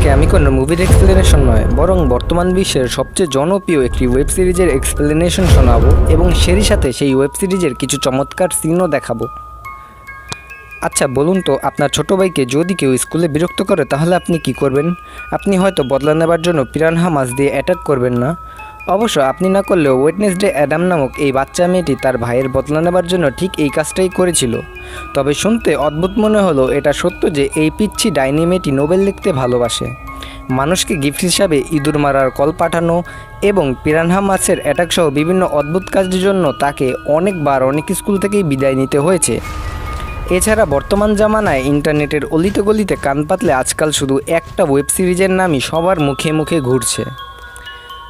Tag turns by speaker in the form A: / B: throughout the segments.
A: আজকে আমি কোনো মুভির এক্সপ্লেনেশন নয়, বরং বর্তমান বিশ্বের সবচেয়ে জনপ্রিয় একটি ওয়েব সিরিজের এক্সপ্লেনেশন শোনাবো এবং সেই সাথে সেই ওয়েব সিরিজের কিছু চমৎকার সিনও দেখাবো। আচ্ছা বলুন তো, আপনার ছোটো ভাইকে যদি কেউ স্কুলে বিরক্ত করে তাহলে আপনি কি করবেন? আপনি হয়তো বদলা নেবার জন্য পিরানহা মাছ দিয়ে অ্যাটাক করবেন না। অবশ্য আপনি না করলেও ওয়েডনেসডে অ্যাডাম নামক এই বাচ্চা মেয়েটি তার ভাইয়ের বদলা নেবার জন্য ঠিক এই কাজটাই করেছিল। তবে শুনতে অদ্ভুত মনে হলো এটা সত্য যে এই পিচ্ছি ডাইনি মেয়েটি নোবেল লিখতে ভালোবাসে, মানুষকে গিফট হিসাবে ইঁদুর মারার কল পাঠানো এবং পিরানহা মাছের অ্যাটাক সহ বিভিন্ন অদ্ভুত কাজের জন্য তাকে অনেকবার অনেক স্কুল থেকেই বিদায় নিতে হয়েছে। এছাড়া বর্তমান জামানায় ইন্টারনেটের অলিতে গলিতে কান পাতলে আজকাল শুধু একটা ওয়েব সিরিজের নামই সবার মুখে মুখে ঘুরছে।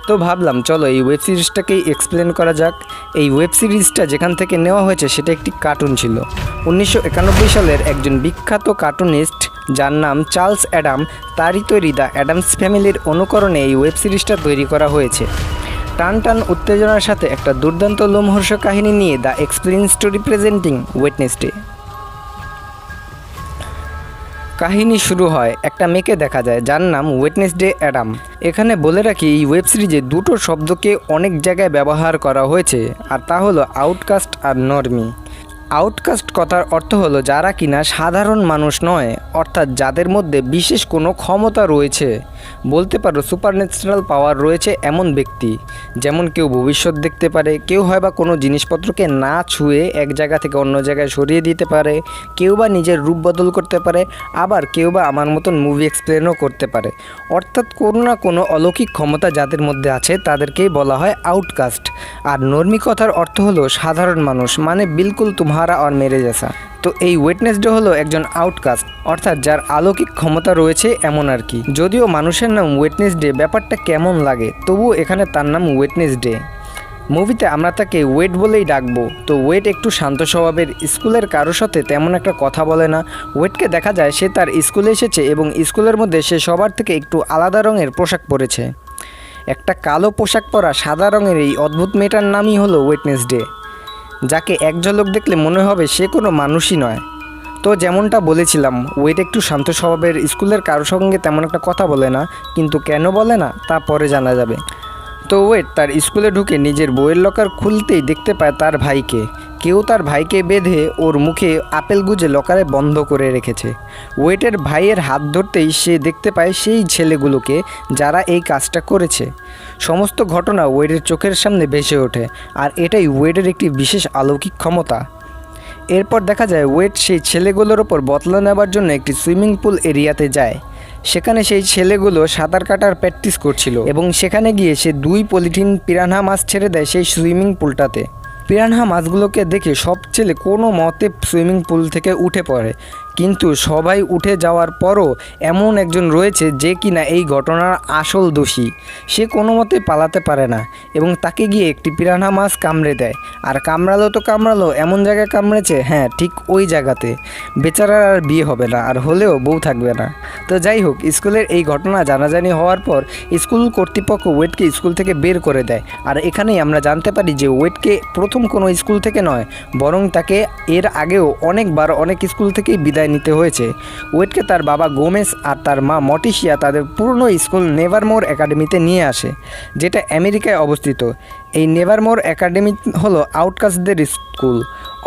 A: তো ভাবলাম চলো এই ওয়েব সিরিজটাকেই এক্সপ্লেন করা যাক। এই ওয়েব সিরিজটা যেখান থেকে নেওয়া হয়েছে সেটা একটি কার্টুন ছিল। 1991 সালের একজন বিখ্যাত কার্টুনিস্ট যার নাম চার্লস অ্যাডাম, তারই তৈরি দ্য অ্যাডামস ফ্যামিলির অনুকরণে এই ওয়েব সিরিজটা তৈরি করা হয়েছে। টান টান উত্তেজনার সাথে একটা দুর্দান্ত লোমহর্ষক কাহিনী নিয়ে the explain story presenting Wednesday. কাহিনী শুরু হয়, একটা মেয়েকে দেখা যায় যার নাম ওয়েডনেসডে অ্যাডাম। এখানে বলে রাখি এই ওয়েব সিরিজে দুটো শব্দকে অনেক জায়গায় ব্যবহার করা হয়েছে, আর তা হলো আউটকাস্ট আর নর্মি। আউটকাস্ট কথার অর্থ হলো যারা কিনা সাধারণ মানুষ নয়, অর্থাৎ যাদের মধ্যে বিশেষ কোনো ক্ষমতা রয়েছে, বলতে পারো সুপারন্যাচারাল পাওয়ার রয়েছে এমন ব্যক্তি। যেমন কেউ ভবিষ্যৎ দেখতে পারে, কেউ হয় বা কোনো জিনিসপত্রকে না ছুঁয়ে এক জায়গা থেকে অন্য জায়গায় সরিয়ে দিতে পারে, কেউ বা নিজের রূপ বদল করতে পারে, আবার কেউ বা আমার মতন মুভি এক্সপ্লেনও করতে পারে। অর্থাৎ কোনো না কোনো অলৌকিক ক্ষমতা যাদের মধ্যে আছে তাদেরকেই বলা হয় আউটকাস্ট। আর নর্মি কথার অর্থ হলো সাধারণ মানুষ, মানে বিলকুল তুমহারা আর মেরে জেসা। তো এই ওয়েডনেসডে হলো একজন আউটকাস্ট, অর্থাৎ যার অলৌকিক ক্ষমতা রয়েছে এমন আর কি। যদিও মানুষের নাম ওয়েডনেসডে ব্যাপারটা কেমন লাগে, তবুও এখানে তার নাম ওয়েডনেসডে। মুভিতে আমরা তাকে ওয়েড বলেই ডাকবো। তো ওয়েড একটু শান্ত স্বভাবের, স্কুলের কারোর সাথে তেমন একটা কথা বলে না। ওয়েডকে দেখা যায় সে তার স্কুলে এসেছে এবং স্কুলের মধ্যে সে সবার থেকে একটু আলাদা রঙের পোশাক পরেছে। একটা কালো পোশাক পরা সাদা রঙের এই অদ্ভুত মেয়েটার নামই হলো ওয়েডনেসডে, যাকে এক ঝলক দেখলে মনে হবে সে কোনো মানুষই নয়। তো যেমনটা বলেছিলাম, ওয়েড একটু শান্ত স্বভাবের, স্কুলের কারোর সঙ্গে তেমন একটা কথা বলে না, কিন্তু কেন বলে না তা পরে জানা যাবে। তো ওয়েড তার স্কুলে ঢুকে নিজের বইয়ের লকার খুলতেই দেখতে পায় তার ভাইকে। কেউ তার ভাইকে বেঁধে ওর মুখে আপেল গুজে লকারে বন্ধ করে রেখেছে। ওয়েডের ভাইয়ের হাত ধরতেই সে দেখতে পায় সেই ছেলেগুলোকে যারা এই কাজটা করেছে। সমস্ত ঘটনা ওয়েডের চোখের সামনে ভেসে ওঠে, আর এটাই ওয়েডের একটি বিশেষ অলৌকিক ক্ষমতা। এরপর দেখা যায় ওয়েড সেই ছেলেগুলোর ওপর বদলা নেবার জন্য একটি সুইমিং পুল এরিয়াতে যায়। সেখানে সেই ছেলেগুলো সাঁতার কাটার প্র্যাকটিস করছিল এবং সেখানে গিয়ে সে 2 পলিথিন পিরানহা মাছ ছেড়ে দেয় সেই সুইমিং পুলটাতে। পিরানহা মাছগুলোকে দেখে সব ছেলে কোনো মতে সুইমিং পুল থেকে উঠে পড়ে, কিন্তু সবাই উঠে যাওয়ার পরও এমন একজন রয়েছে যে কিনা এই ঘটনার আসল দোষী। সে কোনো মতে পালাতে পারে না এবং তাকে গিয়ে একটি পিরানহা মাছ কামড়ে দেয়। আর কামড়ালো তো কামড়ালো, এমন জায়গায় কামড়েছে, হ্যাঁ ঠিক ওই জায়গাতে। বেচারার আর বিয়ে হবে না, আর হলেও বউ থাকবে না। তো যাই হোক, স্কুলের এই ঘটনা জানাজানি হওয়ার পর স্কুল কর্তৃপক্ষ ওয়েডকে স্কুল থেকে বের করে দেয়। আর এখানেই আমরা জানতে পারি যে ওয়েডকে প্রথম কোনো স্কুল থেকে নয়, বরং তাকে এর আগেও অনেকবার অনেক স্কুল থেকেই বিদায় নিতে হয়েছে। ওয়েডকে তার বাবা গোমেস আর তার মা মটিশিয়া তাদের পুরনো স্কুল নেভারমোর একাডেমিতে নিয়ে আসে, যেটা আমেরিকায় অবস্থিত। এই নেভারমোর একাডেমি হলো আউটকাস্টদের স্কুল,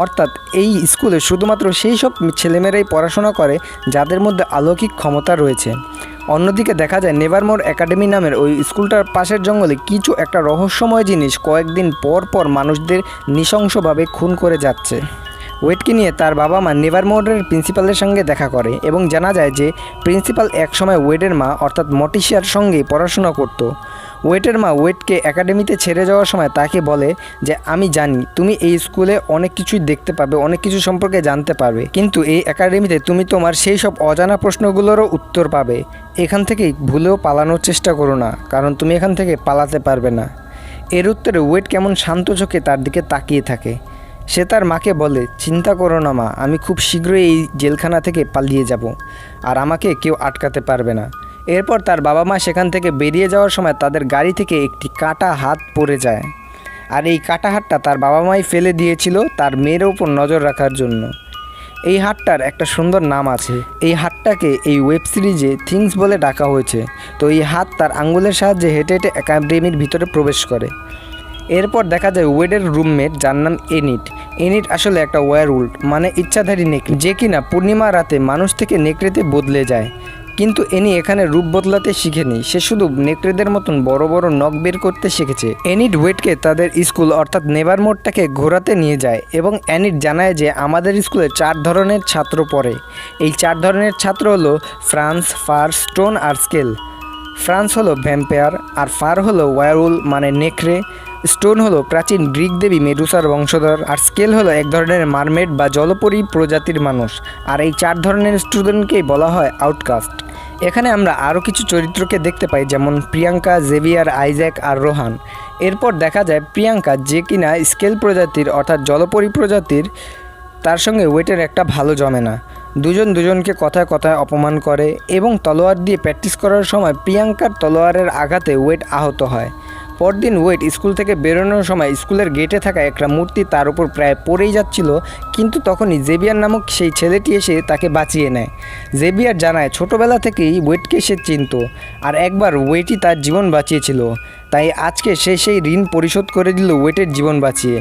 A: অর্থাৎ এই স্কুলে শুধুমাত্র সেই সব ছেলেমেয়েরাই পড়াশোনা করে যাদের মধ্যে অলৌকিক ক্ষমতা রয়েছে। অন্যদিকে দেখা যায় নেভারমোর একাডেমি নামের ওই স্কুলটার পাশের জঙ্গলে কিছু একটা রহস্যময় জিনিস কয়েকদিন পর পর মানুষদের নৃশংসভাবে খুন করে যাচ্ছে। ওয়েডকে নিয়ে তার বাবা মা নেভারমোরের প্রিন্সিপালের সঙ্গে দেখা করে এবং জানা যায় যে প্রিন্সিপাল একসময় ওয়েডের মা অর্থাৎ মটিশিয়ার সঙ্গেই পড়াশোনা করত। ওয়েডের মা ওয়েডকে একাডেমিতে ছেড়ে যাওয়ার সময় তাকে বলে যে আমি জানি তুমি এই স্কুলে অনেক কিছুই দেখতে পাবে, অনেক কিছু সম্পর্কে জানতে পারবে, কিন্তু এই একাডেমিতে তুমি তোমার সেই সব অজানা প্রশ্নগুলোরও উত্তর পাবে। এখান থেকে ভুলেও পালানোর চেষ্টা করো না, কারণ তুমি এখান থেকে পালাতে পারবে না। এর উত্তরে ওয়েড কেমন শান্ত চোখে তার দিকে তাকিয়ে থাকে। সে তার মাকে বলে, চিন্তা করো না মা, আমি খুব শীঘ্রই এই জেলখানা থেকে পালিয়ে যাব, আর আমাকে কেউ আটকাতে পারবে না। এরপর তার বাবা মা সেখান থেকে বেরিয়ে যাওয়ার সময় তাদের গাড়ি থেকে একটি কাটা হাত পড়ে যায়, আর এই কাটা হাতটা তার বাবা মাই ফেলে দিয়েছিল তার মেয়ের ওপর নজর রাখার জন্য। এই হাটটার একটা সুন্দর নাম আছে। এই হাটটাকে এই ওয়েব সিরিজে থিংস বলে ডাকা হয়েছে। তো এই হাত তার আঙ্গুলের সাহায্যে হেঁটে হেঁটে একাডেমির ভিতরে প্রবেশ করে। এরপর দেখা যায় ওয়েডের রুমমেট, যার নাম এনিট। এনিট আসলে একটা ওয়্যারউল্ফ, মানে ইচ্ছাধারী নেকড়ে, যে কিনা পূর্ণিমা রাতে মানুষ থেকে নেকড়েতে বদলে যায়। কিন্তু এনি এখানে রূপ বদলাতে শিখেনি, সে শুধু নেকড়েদের মতন বড় বড় নখ বের করতে শিখেছে। এনিট ওয়েডকে তাদের স্কুল অর্থাৎ নেভারমোরটাকে ঘোরাতে নিয়ে যায় এবং এনিট জানায় যে আমাদের স্কুলে 4 ধরনের ছাত্র পড়ে। এই 4 ধরনের ছাত্র হলো ফ্রান্স, ফার, স্টোন আর স্কেল। ফ্রান্স হলো ভ্যাম্পায়ার, আর ফার হলো ওয়্যারউল্ফ মানে নেকড়ে, স্টোন হলো প্রাচীন গ্রিক দেবী মেডুসার বংশধর, আর স্কেল হলো এক ধরনের মারমেড বা জলপরী প্রজাতির মানুষ। আর এই 4 ধরনের স্টুডেন্টকেই বলা হয় আউটকাস্ট। এখানে আমরা আরও কিছু চরিত্রকে দেখতে পাই, যেমন প্রিয়াঙ্কা, জেভিয়ার, আইজ্যাক আর রোহান। এরপর দেখা যায় প্রিয়াঙ্কা, যে কিনা স্কেল প্রজাতির অর্থাৎ জলপরী প্রজাতির, তার সঙ্গে ওয়েটের একটা ভালো জমে না। দুজনকে কথায় কথায় অপমান করে এবং তলোয়ার দিয়ে প্র্যাকটিস করার সময় প্রিয়াঙ্কার তলোয়ারের আঘাতে ওয়েট আহত হয়। পরদিন ওয়েট স্কুল থেকে বেরোনোর সময় স্কুলের গেটে থাকা একটা মূর্তি তার উপর প্রায় পড়েই যাচ্ছিল, কিন্তু তখনই জেভিয়ার নামক সেই ছেলেটি এসে তাকে বাঁচিয়ে নেয়। জেভিয়ার জানায় ছোটোবেলা থেকেই ওয়েটকে সে চিনত, আর একবার ওয়েটই তার জীবন বাঁচিয়েছিল, তাই আজকে সে সেই ঋণ পরিশোধ করে দিল ওয়েটের জীবন বাঁচিয়ে।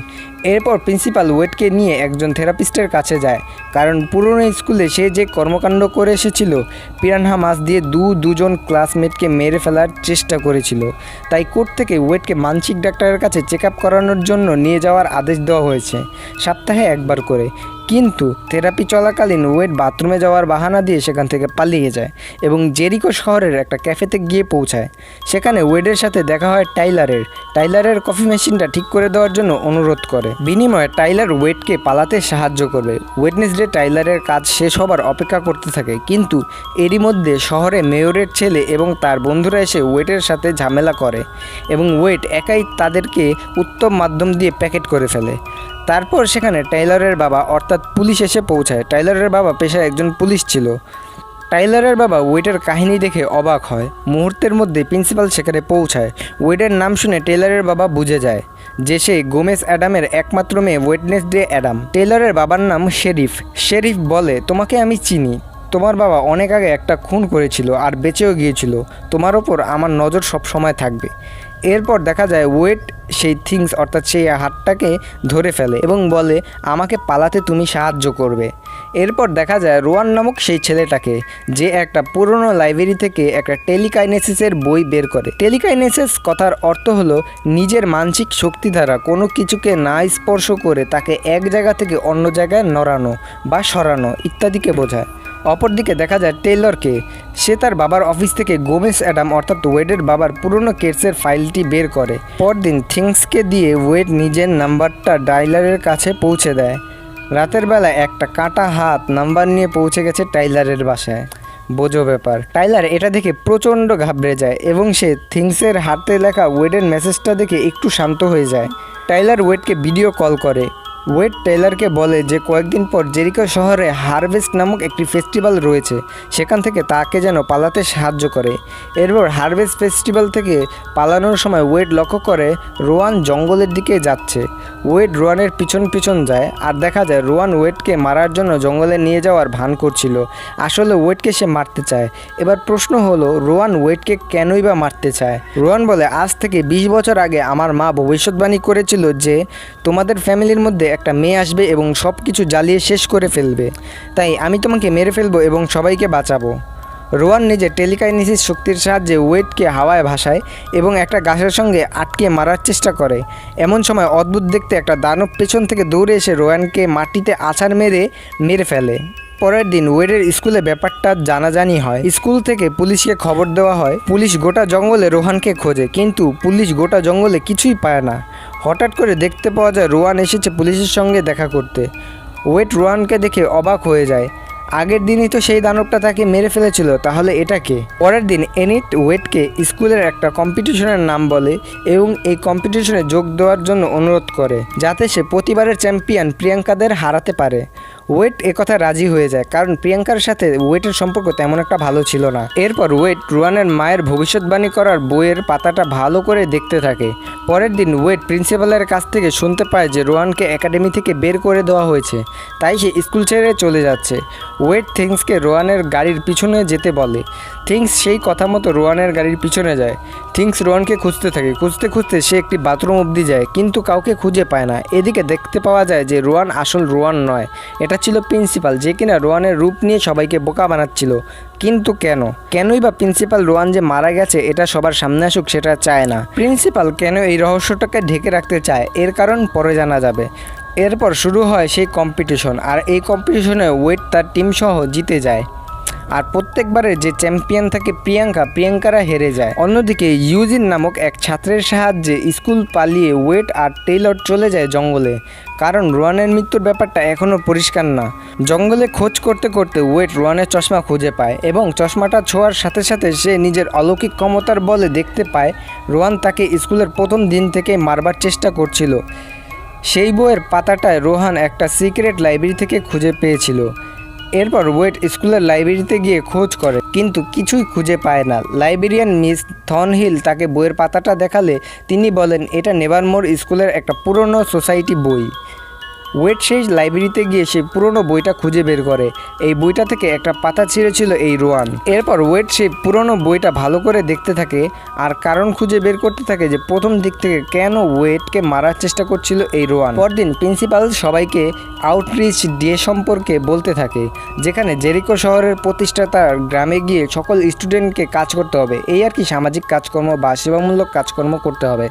A: এরপর প্রিন্সিপাল ওয়েটকে নিয়ে একজন থেরাপিস্টের কাছে যায়, কারণ পুরনো স্কুলে সে যে কর্মকাণ্ড করে এসেছিল, পিরানহা মাছ দিয়ে দুজন ক্লাসমেটকে মেরে ফেলার চেষ্টা করেছিল, তাই কোর্ট থেকে ওয়েটকে মানসিক ডাক্তারের কাছে চেক আপ করানোর জন্য নিয়ে যাওয়ার আদেশ দেওয়া হয়েছে, সপ্তাহে একবার করে। কিন্তু থেরাপি চলাকালীন ওয়েট বাথরুমে যাওয়ার বাহানা দিয়ে সেখান থেকে পালিয়ে যায় এবং জেরিকো শহরের একটা ক্যাফেতে গিয়ে পৌঁছায়। সেখানে ওয়েডের সাথে দেখা হয় টাইলারের কফি মেশিনটা ঠিক করে দেওয়ার জন্য অনুরোধ করে। বিনিময়ে টাইলার ওয়েটকে পালাতে সাহায্য করবে। ওয়েডনেসডে টাইলারের কাজ শেষ হবার অপেক্ষা করতে থাকে, কিন্তু এরই মধ্যে শহরে মেয়রের ছেলে এবং তার বন্ধুরা এসে ওয়েটের সাথে ঝামেলা করে এবং ওয়েট একাই তাদেরকে উত্তম মাধ্যম দিয়ে প্যাকেট করে ফেলে। তারপর সেখানে টাইলারের বাবা অর্থাৎ পুলিশ এসে পৌঁছায়। টাইলারের বাবা পেশায় একজন পুলিশ ছিল। টাইলারের বাবা ওয়েডের কাহিনী দেখে অবাক হয়। মুহূর্তের মধ্যে প্রিন্সিপাল সেখানে পৌঁছায়। ওয়েডের নাম শুনে টেইলরের বাবা বুঝে যায় যে সে গোমেজ অ্যাডামের একমাত্র মেয়ে ওয়েডনেসডে অ্যাডাম। টেইলরের বাবার নাম শেরিফ বলে, তোমাকে আমি চিনি, তোমার বাবা অনেক আগে একটা খুন করেছিল আর বেঁচেও গিয়েছিল, তোমার ওপর আমার নজর সব সময় থাকবে। এরপর দেখা যায় ওয়েট সেই থিংস অর্থাৎ সেই হাতটাকে ধরে ফেলে এবং বলে, আমাকে পালাতে তুমি সাহায্য করবে। এরপর দেখা যায় রোয়ান নামক সেই ছেলেটাকে, যে একটা পুরনো লাইব্রেরি থেকে একটা টেলিকাইনেসিসের বই বের করে। টেলিকাইনেসিস কথার অর্থ হলো নিজের মানসিক শক্তি দ্বারা কোনো কিছুকে না স্পর্শ করে তাকে এক জায়গা থেকে অন্য জায়গায় নড়ানো বা সরানো ইত্যাদিকে বোঝায়। অপরদিকে দেখা যায় টেইলরকে, সে তার বাবার অফিস থেকে গোমেজ অ্যাডাম অর্থাৎ ওয়েডের বাবার পুরনো কেসের ফাইলটি বের করে। পরদিন থিংসকে দিয়ে ওয়েড নিজের নাম্বারটা টাইলারের কাছে পৌঁছে দেয়। রাতের বেলা একটা কাটা হাত নাম্বার নিয়ে পৌঁছে গেছে টাইলারের বাসায়। বোঝো ব্যাপার। টাইলার এটা দেখে প্রচণ্ড ঘাবড়ে যায় এবং সে থিংসের হাতে লেখা ওয়েডের মেসেজটা দেখে একটু শান্ত হয়ে যায়। টাইলার ওয়েডকে ভিডিও কল করে। ওয়েড টেইলরকে বলে যে কয়েকদিন পর জেরিকো শহরে হারভেস্ট নামক একটি ফেস্টিভ্যাল রয়েছে, সেখান থেকে তাকে যেন পালাতে সাহায্য করে। এরপর হারভেস্ট ফেস্টিভ্যাল থেকে পালানোর সময় ওয়েড লক্ষ্য করে রোয়ান জঙ্গলের দিকে যাচ্ছে। ওয়েড রোয়ানের পিছন যায়, আর দেখা যায় রোয়ান ওয়েডকে মারার জন্য জঙ্গলে নিয়ে যাওয়ার ভান করছিল। আসলে ওয়েডকে সে মারতে চায়। এবার প্রশ্ন হলো, রোয়ান ওয়েডকে কেনই বা মারতে চায়? রোয়ান বলে, আজ থেকে 20 বছর আগে আমার মা ভবিষ্যৎবাণী করেছিল যে তোমাদের ফ্যামিলির মধ্যে একটা মেয়ে আসবে এবং সব কিছু জ্বালিয়ে শেষ করে ফেলবে, তাই আমি তোমাকে মেরে ফেলবো এবং সবাইকে বাঁচাবো। রোয়ান নিজের টেলিকাইনেসিস শক্তির সাহায্যে ওয়েডকে হাওয়ায় ভাসায় এবং একটা গাছের সঙ্গে আটকে মারার চেষ্টা করে। এমন সময় অদ্ভুত দেখতে একটা দানব পেছন থেকে দৌড়ে এসে রোয়ানকে মাটিতে আছাড় মেরে ফেলে। পরের দিন ওয়েডের স্কুলে ব্যাপারটা জানাজানি হয়। স্কুল থেকে পুলিশকে খবর দেওয়া হয়। পুলিশ গোটা জঙ্গলে রোহানকে খোঁজে, কিন্তু পুলিশ গোটা জঙ্গলে কিছুই পায় না। হঠাৎ করে দেখতে পাওয়া যায় রোয়ান এসেছে পুলিশের সঙ্গে দেখা করতে। ওয়েড রোয়ানকে দেখে অবাক হয়ে যায়। আগের দিনই তো সেই দানবটা তাকে মেরে ফেলেছিল, তাহলে এটা কে? পরের দিন এনিট ওয়েডকে স্কুলের একটা কম্পিটিশনের নাম বলে এবং এই কম্পিটিশনে যোগ দেওয়ার জন্য অনুরোধ করে, যাতে সে প্রতিবারের চ্যাম্পিয়ন প্রিয়াঙ্কাদের হারাতে পারে। ওয়েট একথা রাজি হয়ে যায়, কারণ প্রিয়াঙ্কার সাথে ওয়েটের সম্পর্ক তেমন একটা ভালো ছিল না। এরপর ওয়েট রোহানের মায়ের ভবিষ্যৎবাণী করার বইয়ের পাতাটা ভালো করে দেখতে থাকে। পরের দিন ওয়েট প্রিন্সিপালের কাছ থেকে শুনতে পায় যে রোহানকে একাডেমি থেকে বের করে দেওয়া হয়েছে, তাই সে স্কুল ছেড়ে চলে যাচ্ছে। ওয়েট থিংসকে রোহানের গাড়ির পিছনে যেতে বলে। থিংস সেই কথা মতো রোহানের গাড়ির পিছনে যায়। থিংস রোহানকে খুঁজতে থাকে, খুঁজতে খুঁজতে সে একটি বাথরুম অবধি যায়, কিন্তু কাউকে খুঁজে পায় না। এদিকে দেখতে পাওয়া যায় যে রোহান আসল রোহান নয়, এটা ছিল প্রিন্সিপাল, যে কিনা রোহানের রূপ নিয়ে সবাইকে বোকা বানাচ্ছিল। কিন্তু কেনই বা প্রিন্সিপাল রোহান যে মারা গেছে এটা সবার সামনে আসুক সেটা চায় না। প্রিন্সিপাল কেন এই রহস্যটাকে ঢেকে রাখতে চায় এর কারণ পরে জানা যাবে। এরপর শুরু হয় সেই কম্পিটিশন, আর এই কম্পিটিশনে ওয়েট তার টিম সহ জিতে যায়। আর প্রত্যেকবারে যে চ্যাম্পিয়ন থাকে প্রিয়াঙ্কারা হেরে যায়। অন্যদিকে ইউজিন নামক এক ছাত্রের সাহায্যে স্কুল পালিয়ে ওয়েট আর টেইলর চলে যায় জঙ্গলে, কারণ রোহানের মৃত্যুর ব্যাপারটা এখনও পরিষ্কার না। জঙ্গলে খোঁজ করতে করতে ওয়েট রোহানের চশমা খুঁজে পায় এবং চশমাটা ছোঁয়ার সাথে সাথে সে নিজের অলৌকিক ক্ষমতার বলে দেখতে পায় রোহান তাকে স্কুলের প্রথম দিন থেকে মারবার চেষ্টা করছিল। সেই বইয়ের পাতাটায় রোহান একটা সিক্রেট লাইব্রেরি থেকে খুঁজে পেয়েছিল। এরপর ওয়েট স্কুলের লাইব্রেরিতে গিয়ে খোঁজ করে, কিন্তু কিছুই খুঁজে পায় না। লাইব্রেরিয়ান মিস থর্নহিল তাকে বইয়ের পাতাটা দেখালে তিনি বলেন এটা নেভারমোর স্কুলের একটা পুরনো সোসাইটি বই। ওয়েট সেই লাইব্রেরিতে গিয়ে সেই পুরনো বইটা খুঁজে বের করে। এই বইটা থেকে একটা পাতা ছিঁড়েছিল এই রোহান। এরপর ওয়েট সেই পুরনো বইটা ভালো করে দেখতে থাকে আর কারণ খুঁজে বের করতে থাকে যে প্রথম দিক থেকে কেন ওয়েটকে মারার চেষ্টা করছিল এই রোহান। পরদিন প্রিন্সিপাল সবাইকে আউটরিচ ডে সম্পর্কে বলতে থাকে, যেখানে জেরিকো শহরের প্রতিষ্ঠাতা গ্রামে গিয়ে সকল স্টুডেন্টকে কাজ করতে হবে, এই আর কি সামাজিক কাজকর্ম বা সেবামূলক কাজকর্ম করতে হবে।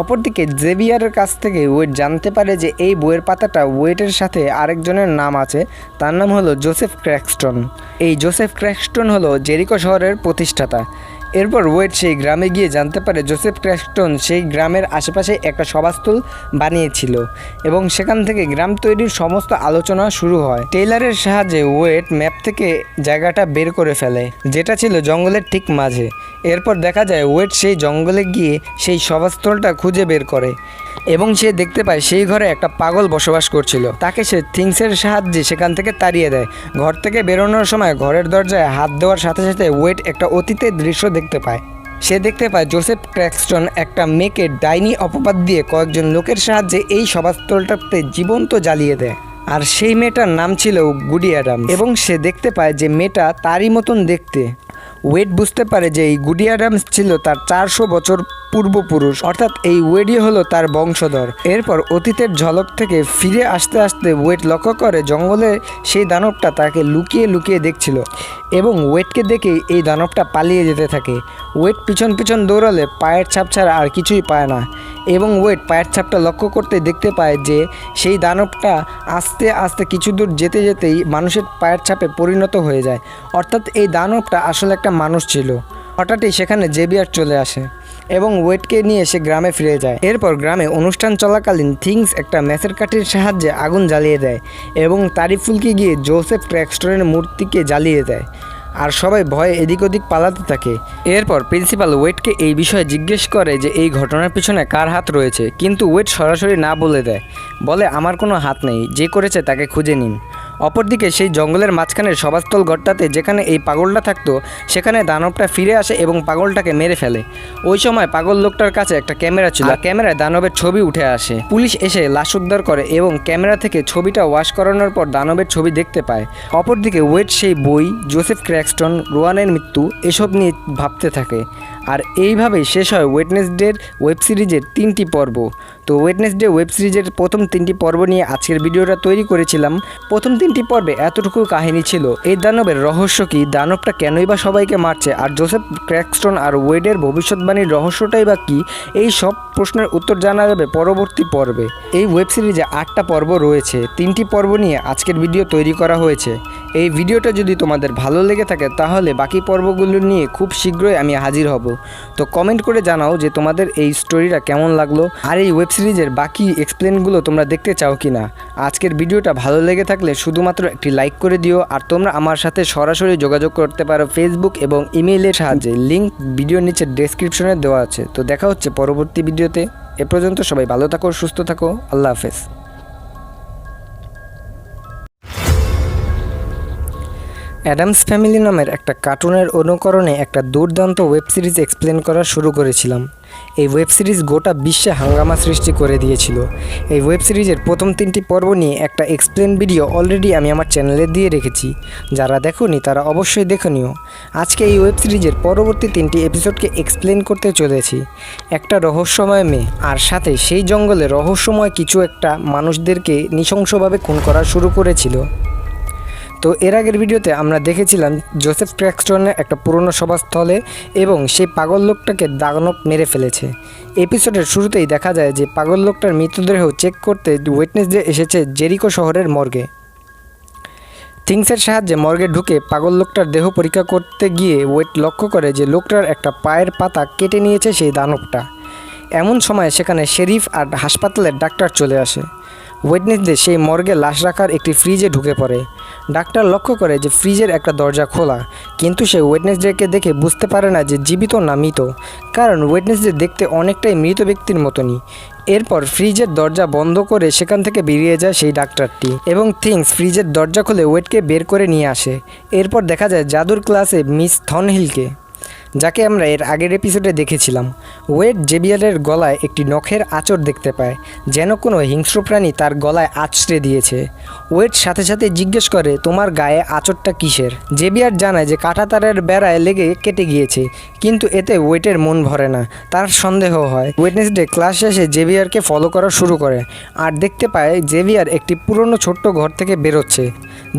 A: অপরদিকে জেভিয়ারের কাছ থেকে ওয়েট জানতে পারে যে এই বইয়ের পাতাটা ওয়েটের সাথে আরেকজনের নাম আছে, তার নাম হলো জোসেফ ক্র্যাক্সটন। এই জোসেফ ক্র্যাক্সটন হলো জেরিকো শহরের প্রতিষ্ঠাতা। এরপর ওয়েট সেই গ্রামে গিয়ে জানতে পারে জোসেফ ক্র্যাক্সটন সেই গ্রামের আশেপাশে একটা সভাস্থল বানিয়েছিল এবং সেখান থেকে গ্রাম তৈরির সমস্ত আলোচনা শুরু হয়। টেইলারের সাহায্যে ওয়েট ম্যাপ থেকে জায়গাটা বের করে ফেলে, যেটা ছিল জঙ্গলের ঠিক মাঝে। এরপর দেখা যায় ওয়েট সেই জঙ্গলে গিয়ে সেই সভাস্থলটা খুঁজে বের করে এবং সে দেখতে পায় সেই ঘরে একটা পাগল বসবাস করছিল। তাকে সে থিংসের সাহায্যে সেখান থেকে তাড়িয়ে দেয়। ঘর থেকে বেরোনোর সময় ঘরের দরজায় হাত দেওয়ার সাথে সাথে ওয়েট একটা অতীতের দৃশ্য দেখতে পায়। সে দেখতে পায় জোসেফ ক্র্যাক্সটন একটা মেয়েকে ডাইনি অপবাদ দিয়ে কয়েকজন লোকের সাহায্যে এই সভাস্থলটাতে জীবন্ত জ্বালিয়ে দেয়, আর সেই মেয়েটার নাম ছিল গুডি অ্যাডামস এবং সে দেখতে পায় যে মেয়েটা তারই মতন দেখতে। ওয়েট বুঝতে পারে যে এই গুডি অ্যাডামস ছিল তার 400 বছর পূর্বপুরুষ, অর্থাৎ এই ওয়েডই হলো তার বংশধর। এরপর অতীতের ঝলক থেকে ফিরে আসতে আসতে ওয়েট লক্ষ্য করে জঙ্গলে সেই দানবটা তাকে লুকিয়ে লুকিয়ে দেখছিল এবং ওয়েটকে দেখে এই দানবটা পালিয়ে যেতে থাকে। ওয়েট পিছন পিছন দৌড়ালে পায়ের ছাপ ছাড়া আর কিছুই পায় না এবং ওয়েট পায়ের ছাপটা লক্ষ্য করতে দেখতে পায় যে সেই দানবটা আস্তে আস্তে কিছু দূর যেতে যেতেই মানুষের পায়ের ছাপে পরিণত হয়ে যায়, অর্থাৎ এই দানবটা আসলে একটা মানুষ ছিল। হঠাৎই সেখানে জেভিয়ার চলে আসে এবং ওয়েটকে নিয়ে সে গ্রামে ফিরে যায়। এরপর গ্রামে অনুষ্ঠান চলাকালীন থিংস একটা ম্যাচের কাঠির সাহায্যে আগুন জ্বালিয়ে দেয় এবং তারই ফুলকে গিয়ে জোসেফ ক্র্যাক্সটনের মূর্তিকে জ্বালিয়ে দেয়, আর সবাই ভয়ে এদিক ওদিক পালাতে থাকে। এরপর প্রিন্সিপাল ওয়েটকে এই বিষয়ে জিজ্ঞেস করে যে এই ঘটনার পিছনে কার হাত রয়েছে, কিন্তু ওয়েট সরাসরি না বলে দেয়, বলে আমার কোনো হাত নেই, যে করেছে তাকে খুঁজে নিন। অপরদিকে সেই জঙ্গলের মাঝখানের সভাস্থল ঘরটাতে যেখানে এই পাগলটা থাকতো সেখানে দানবটা ফিরে আসে এবং পাগলটাকে মেরে ফেলে। ওই সময় পাগল লোকটার কাছে একটা ক্যামেরা ছিল, আর ক্যামেরায় দানবের ছবি উঠে আসে। পুলিশ এসে লাশ উদ্ধার করে এবং ক্যামেরা থেকে ছবিটা ওয়াশ করানোর পর দানবের ছবি দেখতে পায়। অপরদিকে ওয়েট সেই বই, জোসেফ ক্র্যাক্সটন, রোহানের মৃত্যু এসব নিয়ে ভাবতে থাকে। আর এইভাবেই শেষ হয় ওয়েডনেসডের ওয়েব সিরিজের 3টি পর্ব। তো ওয়েডনেসডে ওয়েব সিরিজের প্রথম 3টি পর্ব নিয়ে আজকের ভিডিওটা তৈরি করেছিলাম। প্রথম 3টি পর্বে এতটুকু কাহিনী ছিল। এই দানবের রহস্য কি, দানবটা কেনই বা সবাইকে মারছে, আর জোসেফ ক্র্যাক্সটন আর ওয়েডের ভবিষ্যৎবাণীর রহস্যটাই বা কী, এই সব প্রশ্নের উত্তর জানা যাবে পরবর্তী পর্বে। এই ওয়েব সিরিজে 8টা পর্ব রয়েছে, 3টি পর্ব নিয়ে আজকের ভিডিও তৈরি করা হয়েছে। এই ভিডিওটা যদি তোমাদের ভালো লেগে থাকে তাহলে বাকি পর্বগুলো নিয়ে খুব শীঘ্রই আমি হাজির হব। তো কমেন্ট করে জানাও যে তোমাদের এই স্টোরিটা কেমন লাগলো, আর এই ওয়েব সিরিজের বাকি এক্সপ্লেনগুলো তোমরা দেখতে চাও কি না। আজকের ভিডিওটা ভালো লেগে থাকলে শুধুমাত্র একটি লাইক করে দিও, আর তোমরা আমার সাথে সরাসরি যোগাযোগ করতে পারো ফেসবুক এবং ইমেইলের সাহায্যে। লিঙ্ক ভিডিওর নিচে ডেসক্রিপশনে দেওয়া আছে। তো দেখা হচ্ছে পরবর্তী ভিডিওতে। এ পর্যন্ত সবাই ভালো থাকো, সুস্থ থাকো, আল্লাহ হাফেজ। অ্যাডামস ফ্যামিলি নামের একটা কার্টুনের অনুকরণে একটা দুর্দান্ত ওয়েব সিরিজ এক্সপ্লেন করা শুরু করেছিলাম। এই ওয়েব সিরিজ গোটা বিশ্বে হাঙ্গামা সৃষ্টি করে দিয়েছিল। এই ওয়েব সিরিজের প্রথম 3টি পর্ব নিয়ে একটা এক্সপ্লেন ভিডিও অলরেডি আমি আমার চ্যানেলে দিয়ে রেখেছি, যারা দেখোনি তারা অবশ্যই দেখে নিও। আজকে এই ওয়েব সিরিজের পরবর্তী 3টি এপিসোডকে এক্সপ্লেন করতে চলেছি। একটা রহস্যময় মেয়ে আর সাথে সেই জঙ্গলে রহস্যময় কিছু একটা মানুষদেরকে নৃশংসভাবে খুন করা শুরু করেছিল। তো এর আগের ভিডিওতে আমরা দেখেছিলাম জোসেফ ক্র্যাক্সটনের একটা পুরনো সভাস্থলে এবং সেই পাগল লোকটাকে দানব মেরে ফেলেছে। এপিসোডের শুরুতেই দেখা যায় যে পাগল লোকটার মৃতদেহ চেক করতে ওয়েডনেসডে এসেছে জেরিকো শহরের মর্গে। থিংসের সাহায্যে মর্গে ঢুকে পাগল লোকটার দেহ পরীক্ষা করতে গিয়ে ওয়েট লক্ষ্য করে যে লোকটার একটা পায়ের পাতা কেটে নিয়েছে সেই দানবটা। এমন সময় সেখানে শেরিফ আর হাসপাতালের ডাক্তার চলে আসে। ওয়েডনেসডে সেই মর্গে লাশ রাখার একটি ফ্রিজে ঢুকে পড়ে। ডাক্তার লক্ষ্য করে যে ফ্রিজের একটা দরজা খোলা, কিন্তু সে ওয়েডনেসডেকে দেখে বুঝতে পারে না যে জীবিত না মৃত, কারণ ওয়েডনেসডে দেখতে অনেকটাই মৃত ব্যক্তির মতনই। এরপর ফ্রিজের দরজা বন্ধ করে সেখান থেকে বেরিয়ে যায় সেই ডাক্তারটি এবং থিংস ফ্রিজের দরজা খুলে ওয়েটকে বের করে নিয়ে আসে। এরপর দেখা যায় জাদুর ক্লাসে মিস থর্নহিলকে, যাকে আমরা এর আগের এপিসোডে দেখেছিলাম। ওয়েড জেভিয়ারের গলায় একটি নখের আঁচড় দেখতে পায়, যেন কোনো হিংস্র প্রাণী তার গলায় আঁচড়ে দিয়েছে। ওয়েড সাথে সাথে জিজ্ঞেস করে, তোমার গায়ে আঁচড়টা কিসের? জেভিয়ার জানায় যে কাঁটাতারের বেড়ায় লেগে কেটে গিয়েছে, কিন্তু এতে ওয়েটের মন ভরে না, তার সন্দেহ হয়। ওয়েডনেসডে ক্লাস শেষে জেভিয়ারকে ফলো করা শুরু করে আর দেখতে পায় জেভিয়ার একটি পুরনো ছোট্ট ঘর থেকে বেরোচ্ছে।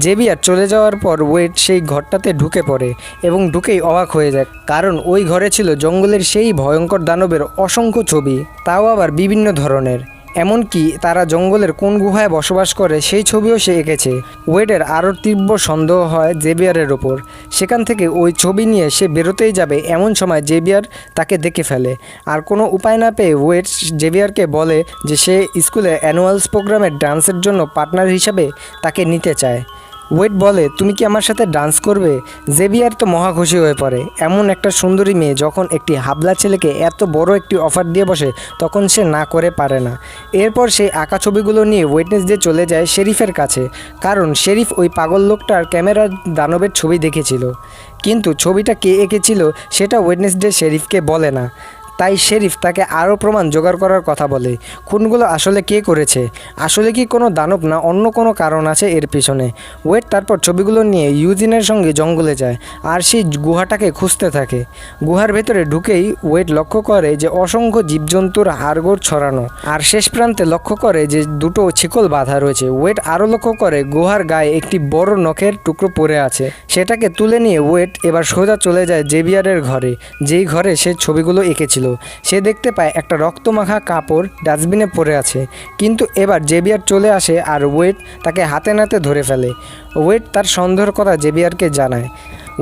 A: জেভিয়ার চলে যাওয়ার পর ওয়েড সেই ঘরটাতে ঢুকে পড়ে এবং ঢুকেই অবাক হয়ে যায়, কারণ ওই ঘরে ছিল জঙ্গলের সেই ভয়ঙ্কর দানবের অসংখ্য ছবি, তাও আবার বিভিন্ন ধরনের। এমনকি তারা জঙ্গলের কোন গুহায় বসবাস করে সেই ছবিও সে এঁকেছে। ওয়েডের আরও তীব্র সন্দেহ হয় জেভিয়ারের ওপর। সেখান থেকে ওই ছবি নিয়ে সে বেরোতেই যাবে, এমন সময় জেভিয়ার তাকে দেখে ফেলে। আর কোনো উপায় না পেয়ে ওয়েড জেভিয়ারকে বলে যে সে স্কুলে অ্যানুয়ালস প্রোগ্রামের ডান্সের জন্য পার্টনার হিসাবে তাকে নিতে চায়। ওয়েড বলে, তুমি কি আমার সাথে ডান্স করবে? জেভিয়ার তো মহা খুশি হয়ে পড়ে। এমন একটা সুন্দরী মেয়ে যখন একটি হাবলা ছেলেকে এত বড় একটি অফার দিয়ে বসে, তখন সে না করে পারে না। এরপর সেই আঁকা ছবিগুলো নিয়ে ওয়েডনেসডে চলে যায় শেরিফের কাছে, কারণ শেরিফ ওই পাগল লোকটার ক্যামেরার দানবের ছবি দেখেছিল, কিন্তু ছবিটা কে এঁকেছিল সেটা ওয়েডনেসডে শেরিফকে বলে না। তাই শেরিফ তাকে আরও প্রমাণ জোগাড় করার কথা বলে। খুনগুলো আসলে কে করেছে? আসলে কি কোনো দানব না অন্য কোনো কারণ আছে এর পিছনে? ওয়েড তারপর ছবিগুলো নিয়ে ইউজিনের সঙ্গে জঙ্গলে যায় আর সেই গুহাটাকে খুঁজতে থাকে। গুহার ভেতরে ঢুকেই ওয়েড লক্ষ্য করে যে অসংখ্য জীবজন্তুর হাড়গোড় ছড়ানো, আর শেষ প্রান্তে লক্ষ্য করে যে দুটো শিকল বাঁধা রয়েছে। ওয়েড আরও লক্ষ্য করে গুহার গায়ে একটি বড় নখের টুকরো পড়ে আছে। সেটাকে তুলে নিয়ে ওয়েড এবার সোজা চলে যায় জেভিয়ারের ঘরে, যেই ঘরে সে ছবিগুলো এঁকেছিল। সে দেখতে পায় একটা রক্তমাখা কাপড় ডাস্টবিনে পড়ে আছে, কিন্তু এবার জেভিয়ার চলে আসে আর ওয়েড তাকে হাতে নাতে ধরে ফেলে। ওয়েড তার সন্দেহের কথা জেভিয়ারকে জানায়।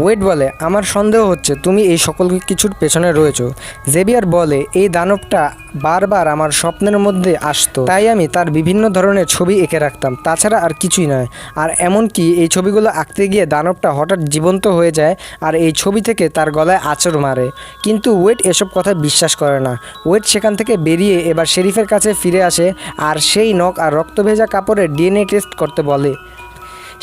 A: ওয়েড বলে, আমার সন্দেহ হচ্ছে তুমি এই সকল কিছুর পেছনে রয়েছো। জেভিয়ার বলে, এই দানবটা বারবার আমার স্বপ্নের মধ্যে আসতো, তাই আমি তার বিভিন্ন ধরনের ছবি এঁকে রাখতাম, তাছাড়া আর কিছুই নয়। আর এমনকি এই ছবিগুলো আঁকতে গিয়ে দানবটা হঠাৎ জীবন্ত হয়ে যায় আর এই ছবি থেকে তার গলায় আঁচড় মারে। কিন্তু ওয়েড এসব কথা বিশ্বাস করে না। ওয়েড সেখান থেকে বেরিয়ে এবার শেরিফের কাছে ফিরে আসে আর সেই নখ আর রক্ত ভেজা কাপড়ের ডিএনএ টেস্ট করতে বলে।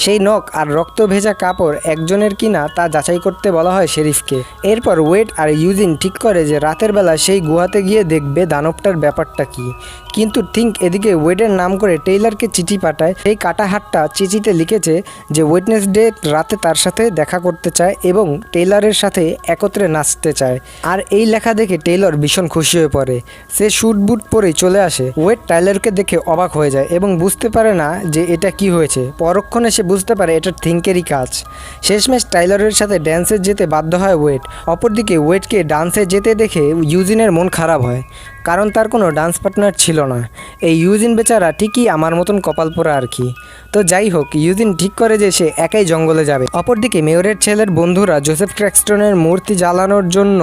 A: সেই নখ আর রক্ত ভেজা কাপড় একজনের কিনা তা যাচাই করতে বলা হয় শেরিফকে। এরপর ওয়েড আর ইউজিন ঠিক করে যে রাতের বেলা সেই গুহাতে গিয়ে দেখবে দানবটার ব্যাপারটা কি। কিন্তু থিঙ্ক এদিকে ওয়েডের নাম করে টেইলারকে চিঠি পাঠায়। সেই কাটাহাটটা চিঠিতে লিখেছে যে ওয়েডনেসডে রাতে তার সাথে দেখা করতে চায় এবং টেইলারের সাথে একত্রে নাচতে চায়। আর এই লেখা দেখে টেইলর ভীষণ খুশি হয়ে পড়ে। সে স্যুট বুট পরেই চলে আসে। ওয়েড টাইলারকে দেখে অবাক হয়ে যায় এবং বুঝতে পারে না যে এটা কি হয়েছে। পরক্ষণে সে বুঝতে পারে এটা থিঙ্কেরই কাজ। শেষমেশ টাইলারের সাথে ড্যান্সে যেতে বাধ্য হয় ওয়েড। অপরদিকে ওয়েডকে ডান্সে যেতে দেখে ইউজিনের মন খারাপ হয়, কারণ তার কোনো ডান্স পার্টনার ছিল না। এই ইউজিন বেচারা ঠিকই আমার মতন কপাল পোড়া আর কি। তো যাই হোক, ইউজিন ঠিক করে যে সে একাই জঙ্গলে যাবে। অপরদিকে মেয়রের ছেলের বন্ধুরা জোসেফ ক্র্যাক্সটনের মূর্তি জ্বালানোর জন্য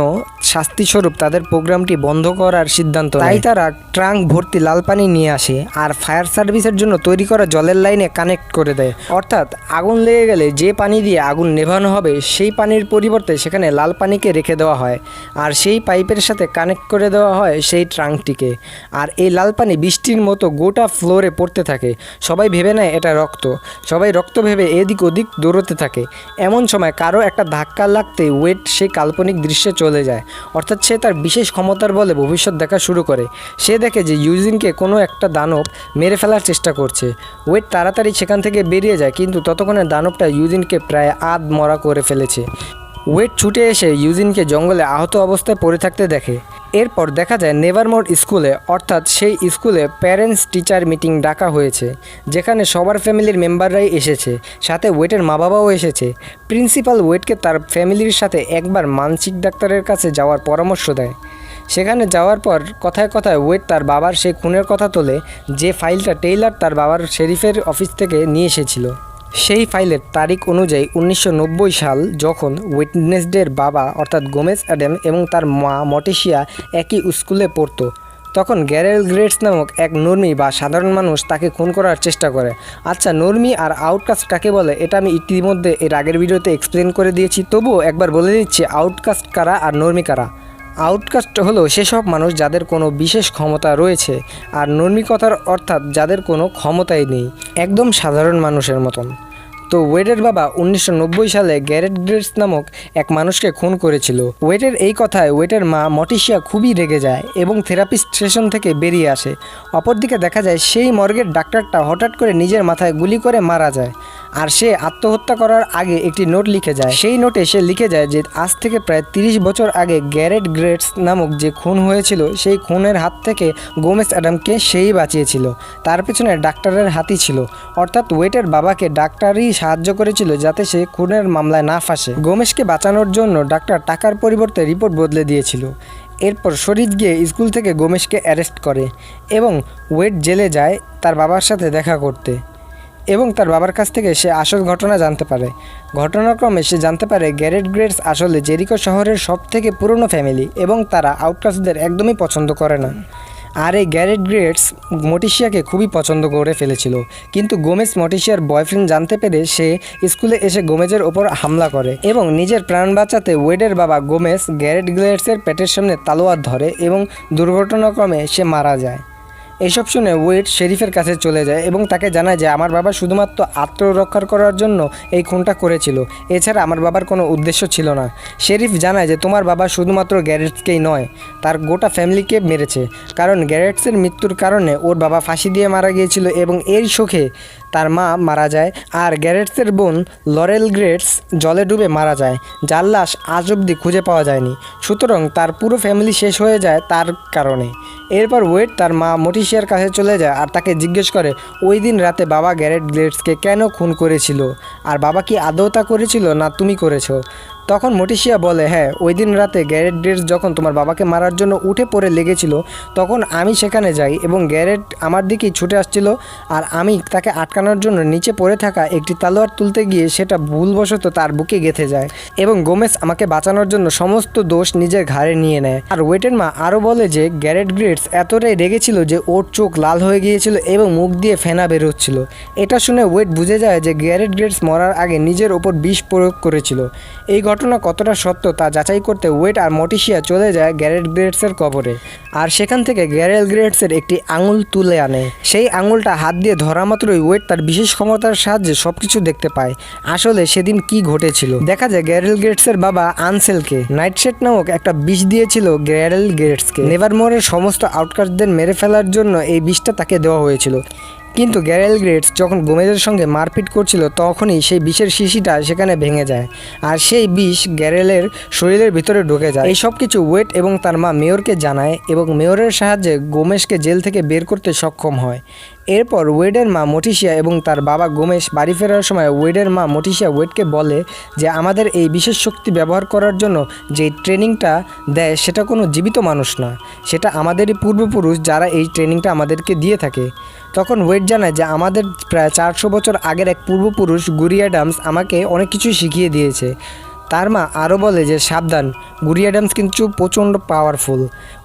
A: শাস্তিস্বরূপ তাদের প্রোগ্রামটি বন্ধ করার সিদ্ধান্ত নেয়। তাই তারা ট্রাঙ্ক ভর্তি লাল পানি নিয়ে আসে আর ফায়ার সার্ভিসের জন্য তৈরি করা জলের লাইনে কানেক্ট করে দেয়। অর্থাৎ আগুন লেগে গেলে যে পানি দিয়ে আগুন নেভানো হবে সেই পানির পরিবর্তে সেখানে লাল পানিকে রেখে দেওয়া হয় আর সেই পাইপের সাথে কানেক্ট করে দেওয়া হয় সেই ট্রাঙ্কটিকে। আর এই লাল পানি বৃষ্টির মতো গোটা ফ্লোরে পড়তে থাকে। সবাই ভেবে নেয় এটা রক্ত। সবাই রক্ত ভেবে এদিক ওদিক দৌড়তে থাকে। এমন সময় কারো একটা ধাক্কা লাগতে ওয়েড সেই কাল্পনিক দৃশ্যে চলে যায়। অর্থাৎ সে তার বিশেষ ক্ষমতার বলে ভবিষ্যৎ দেখা শুরু করে। সে দেখে যে ইউজিনকে কোনো একটা দানব মেরে ফেলার চেষ্টা করছে। ওয়েড তাড়াতাড়ি সেখান থেকে বেরিয়ে যায়, কিন্তু ততক্ষণে দানবটা ইউজিনকে প্রায় মরা করে ফেলেছে। ওয়েড ছুটে এসে ইউজিনকে জঙ্গলে আহত অবস্থায় পড়ে থাকতে দেখে। এরপর দেখা যায় নেভারমোর স্কুলে, অর্থাৎ সেই স্কুলে প্যারেন্টস টিচার মিটিং ডাকা হয়েছে, যেখানে সবার ফ্যামিলির মেম্বাররাই এসেছে, সাথে ওয়েটের মা বাবাও এসেছে। প্রিন্সিপাল ওয়েডকে তার ফ্যামিলির সাথে একবার মানসিক ডাক্তারের কাছে যাওয়ার পরামর্শ দেয়। সেখানে যাওয়ার পর কথায় কথায় ওয়েড তার বাবার সেই খুনের কথা তোলে, যে ফাইলটা টেইলার তার বাবার শেরিফের অফিস থেকে নিয়ে এসেছিল। সেই ফাইলের তারিখ অনুযায়ী 1990 সাল, যখন ওয়েডনেসডের বাবা অর্থাৎ গোমেজ অ্যাডাম এবং তার মা মটিসিয়া একই স্কুলে পড়তো, তখন গ্যারেল গ্রেটস নামক এক নর্মি বা সাধারণ মানুষ তাকে খুন করার চেষ্টা করে। আচ্ছা, নর্মি আর আউটকাস্ট কাকে বলে এটা আমি ইতিমধ্যে এর আগের ভিডিওতে এক্সপ্লেন করে দিয়েছি, তবুও একবার বলে দিচ্ছি আউটকাস্ট কারা আর নর্মি কারা। আউটকাস্ট হলো সেসব মানুষ যাদের কোনো বিশেষ ক্ষমতা রয়েছে, আর নর্মি কথার অর্থাৎ যাদের কোনো ক্ষমতাই নেই, একদম সাধারণ মানুষের মতন। তো ওয়েডের বাবা 1990 সালে গ্যারেট গ্রেটস নামক এক মানুষকে খুন করেছিল। ওয়েডের এই কথায় ওয়েডের মা মটিসিয়া খুবই রেগে যায় এবং থেরাপিস্ট সেশন থেকে বেরিয়ে আসে। অপরদিকে দেখা যায় সেই মর্গের ডাক্তারটা হঠাৎ করে নিজের মাথায় গুলি করে মারা যায়, আর সে আত্মহত্যা করার আগে একটি নোট লিখে যায়। সেই নোটে সে লিখে যায় যে আজ থেকে প্রায় 30 বছর আগে গ্যারেট গ্রেটস নামক যে খুন হয়েছিল, সেই খুনের হাত থেকে গোমেজ অ্যাডামকে সেই বাঁচিয়েছিল। তার পেছনে ডাক্তারের হাতই ছিল, অর্থাৎ ওয়েটের বাবাকে ডাক্তারই সাহায্য করেছিল যাতে সে খুনের মামলায় না ফাঁসে। গোমেজকে বাঁচানোর জন্য ডাক্তার টাকার পরিবর্তে রিপোর্ট বদলে দিয়েছিল। এরপর শরীফ গিয়ে স্কুল থেকে গোমেজকে অ্যারেস্ট করে এবং ওয়েড জেলে যায় তার বাবার সাথে দেখা করতে, এবং তার বাবার কাছ থেকে সে আসল ঘটনা জানতে পারে। ঘটনাক্রমে সে জানতে পারে গ্যারেট গ্রেটস আসলে জেরিকো শহরের সবথেকে পুরনো ফ্যামিলি এবং তারা আউটকাস্টদের একদমই পছন্দ করে না। আর এই গ্যারেট গ্রেটস মটিসিয়াকে খুবই পছন্দ করে ফেলেছিল, কিন্তু গোমেজ মটিসিয়ার বয়ফ্রেন্ড জানতে পেরে সে স্কুলে এসে গোমেজের ওপর হামলা করে এবং নিজের প্রাণ বাঁচাতে ওয়েডের বাবা গোমেজ গ্যারেট গ্রেটসের পেটের সামনে তালোয়ার ধরে এবং দুর্ঘটনাক্রমে সে মারা যায়। এইসব শুনে ওয়েড শেরিফের কাছে চলে যায় এবং তাকে জানায় যে আমার বাবা শুধুমাত্র আত্মরক্ষা করার জন্য এই খুনটা করেছিল, এছাড়া আমার বাবার কোনো উদ্দেশ্য ছিল না। শেরিফ জানায় যে তোমার বাবা শুধুমাত্র গ্যারেটসকেই নয়, তার গোটা ফ্যামিলিকে মেরেছে, কারণ গ্যারেটসের মৃত্যুর কারণে ওর বাবা ফাঁসি দিয়ে মারা গিয়েছিল এবং এর শোকে তার মা মারা যায়, আর গ্যারেটসের বোন লরেল গ্রেটস জলে ডুবে মারা যায়, যার লাশ আজ অবধি খুঁজে পাওয়া যায়নি। সুতরাং তার পুরো ফ্যামিলি শেষ হয়ে যায় তার কারণে। এরপর ওয়েড তার মা মটিসিয়ার কাছে চলে যায় আর তাকে জিজ্ঞেস করে ওই দিন রাতে বাবা গ্যারেট গ্রেটসকে কেন খুন করেছিল, আর বাবা কি আদৌ তা করেছিল না তুমি করেছো। তখন মটিসিয়া বলে, হ্যাঁ, ওই দিন রাতে গ্যারেট গ্রেটস যখন তোমার বাবাকে মারার জন্য উঠে পড়ে লেগেছিল, তখন আমি সেখানে যাই এবং গ্যারেট আমার দিকেই ছুটে আসছিল, আর আমি তাকে আটকানোর জন্য নিচে পড়ে থাকা একটি তালোয়ার তুলতে গিয়ে সেটা ভুলবশত তার বুকে গেঁথে যায় এবং গোমেজ আমাকে বাঁচানোর জন্য সমস্ত দোষ নিজের ঘাড়ে নিয়ে নেয়। আর ওয়েটের মা আরও বলে যে গ্যারেট গ্রেটস এতটাই রেগেছিল যে ওর চোখ লাল হয়ে গিয়েছিল এবং মুখ দিয়ে ফেনা বেরোচ্ছিল। এটা শুনে ওয়েড বুঝে যায় যে গ্যারেট গ্রেটস মরার আগে নিজের ওপর বিষ প্রয়োগ করেছিল। এই ঘটনা কতটা সত্য তা যাচাই করতে ওয়েড আর মটিসিয়া চলে যায় গ্যারেট গ্রেটসের কবরে, আর সেখান থেকে গ্যারেল গ্রেটসের একটি আঙুল তুলে আনে। সেই আঙুলটা হাত দিয়ে ধরা মাত্রই ওয়েড তার বিশেষ ক্ষমতার সাহায্যে সবকিছু দেখতে পায়। আসলে সেদিন কি ঘটেছিল, দেখা যায় গ্যারেল গ্রেটসের বাবা আনসেলকে নাইটশেড নামক একটা বিষ দিয়েছিল গ্যারেল গ্রেটসকে। নেভারমোরের সমস্ত আউটকাস্টদের মেরে ফেলার জন্য এই বিষটা তাকে দেওয়া হয়েছিল, কিন্তু গ্যারেল গ্রেটস যখন গোমেজের সঙ্গে মারপিট করছিল তখনই সেই বিষের শিশিটা সেখানে ভেঙে যায়, আর সেই বিষ গ্যারেলের শরীরের ভিতরে ঢুকে যায়। এই সব কিছু ওয়েড এবং তার মা মেয়রকে জানায় এবং মেয়রের সাহায্যে গোমেজকে জেল থেকে বের করতে সক্ষম হয়। এরপর ওয়েডের মা মটিসিয়া এবং তার বাবা গোমেজ বাড়ি ফেরার সময় ওয়েডের মা মটিসিয়া ওয়েডকে বলে যে আমাদের এই বিশেষ শক্তি ব্যবহার করার জন্য যে ট্রেনিংটা দেয় সেটা কোনো জীবিত মানুষ না, সেটা আমাদেরই পূর্বপুরুষ যারা এই ট্রেনিংটা আমাদেরকে দিয়ে থাকে। তখন ওয়েড জানায় যে আমাদের প্রায় 400 বছর আগের এক পূর্বপুরুষ গুরি অ্যাডামস আমাকে অনেক কিছু শিখিয়ে দিয়েছে। তার মা আরও বলে যে সাবধান, গুরি অ্যাডামস কিন্তু প্রচণ্ড পাওয়ারফুল,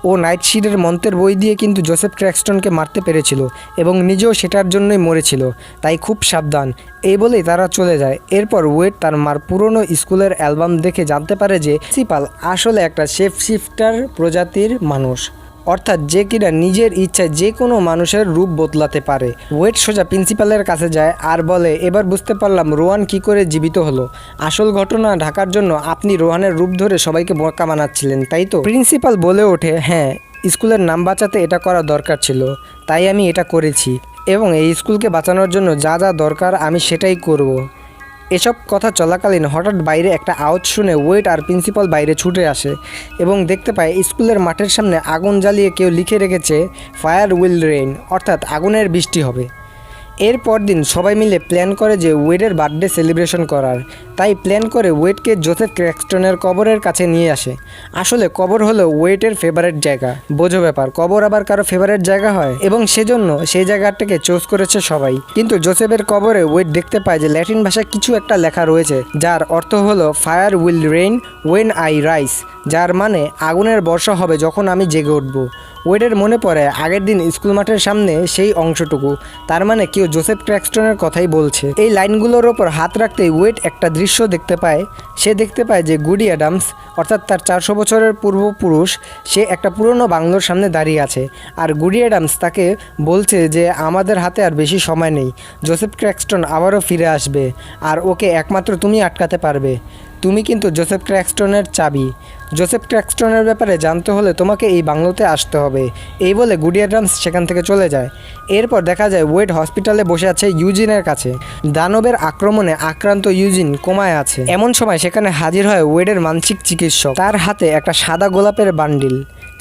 A: ও নাইটশিডের মন্ত্রের বই দিয়ে কিন্তু জোসেফ ক্র্যাক্সটনকে মারতে পেরেছিল এবং নিজেও সেটার জন্যই মরেছিল, তাই খুব সাবধান। এই বলেই তারা চলে যায়। এরপর ওয়েড তার মার পুরনো স্কুলের অ্যালবাম দেখে জানতে পারে যে প্রিন্সিপাল আসলে একটা শেপ শিফটার প্রজাতির মানুষ। অর্থাৎ যে কিনা নিজের ইচ্ছায় যে কোনো মানুষের রূপ বদলাতে পারে। ওয়েড সোজা প্রিন্সিপালের কাছে যায় আর বলে, এবার বুঝতে পারলাম রোহান কি করে জীবিত হলো। আসল ঘটনা ঢাকার জন্য আপনি রোহানের রূপ ধরে সবাইকে বোকা বানাচ্ছিলেন, তাই তো? প্রিন্সিপাল বলে ওঠে, হ্যাঁ, স্কুলের নাম বাঁচাতে এটা করা দরকার ছিল, তাই আমি এটা করেছি এবং এই স্কুলকে বাঁচানোর জন্য যা যা দরকার আমি সেটাই করব। এসব কথা চলাকালীন হঠাৎ বাইরে একটা আওয়াজ শুনে ওয়েড আর প্রিন্সিপাল বাইরে ছুটে আসে এবং দেখতে পায় স্কুলের মাঠের সামনে আগুন জ্বালিয়ে কেউ লিখে রেখেছে ফায়ার উইল রেইন, অর্থাৎ আগুনের বৃষ্টি হবে। এরপর দিন সবাই মিলে প্ল্যান করে যে ওয়েডের বার্থডে সেলিব্রেশন করার। তাই প্ল্যান করে ওয়েডকে জোসেফ ক্র্যাক্সটনের কবরের কাছে নিয়ে আসে। আসলে কবর হলো ওয়েডের ফেভারিট জায়গা, বোঝো ব্যাপার, কবর আবার কারো ফেভারিট জায়গা হয়, এবং সেজন্য সেই জায়গাটাকে চুজ করেছে সবাই। কিন্তু জোসেফের কবরে ওয়েড দেখতে পায় যে ল্যাটিন ভাষায় কিছু একটা লেখা রয়েছে, যার অর্থ হলো fire will rain when I rise, যার মানে আগুনের বর্ষা হবে যখন আমি জেগে উঠব। ওয়েডের মনে পড়ে আগের দিন স্কুল মাঠের সামনে সেই অংশটুকু, তার মানে কেউ জোসেফ ক্র্যাক্সটনের কথাই বলছে। এই লাইনগুলোর ওপর হাত রাখতেই ওয়েড একটা দৃশ্য দেখতে পায়। সে দেখতে পায় যে গুডি অ্যাডামস, অর্থাৎ তার 400 বছরের পূর্বপুরুষ, সে একটা পুরনো বাংলোর সামনে দাঁড়িয়ে আছে। আর গুডি অ্যাডামস তাকে বলছে যে আমাদের হাতে আর বেশি সময় নেই, জোসেফ ক্র্যাক্সটন আবারও ফিরে আসবে আর ওকে একমাত্র তুমি আটকাতে পারবে। তুমি কিন্তু জোসেফ ক্র্যাক্সটনের চাবি। জোসেফ ক্র্যাক্সটনের ব্যাপারে জানতে হলে তোমাকে এই বাংলোতে আসতে হবে। এই বলে গুডি অ্যাডামস সেখান থেকে চলে যায়। এরপর দেখা যায় ওয়েড হসপিটালে বসে আছে ইউজিনের কাছে। দানবের আক্রমণে আক্রান্ত ইউজিন কোমায় আছে। এমন সময় সেখানে হাজির হয় ওয়েডের মানসিক চিকিৎসক। তার হাতে একটা সাদা গোলাপের বান্ডিল।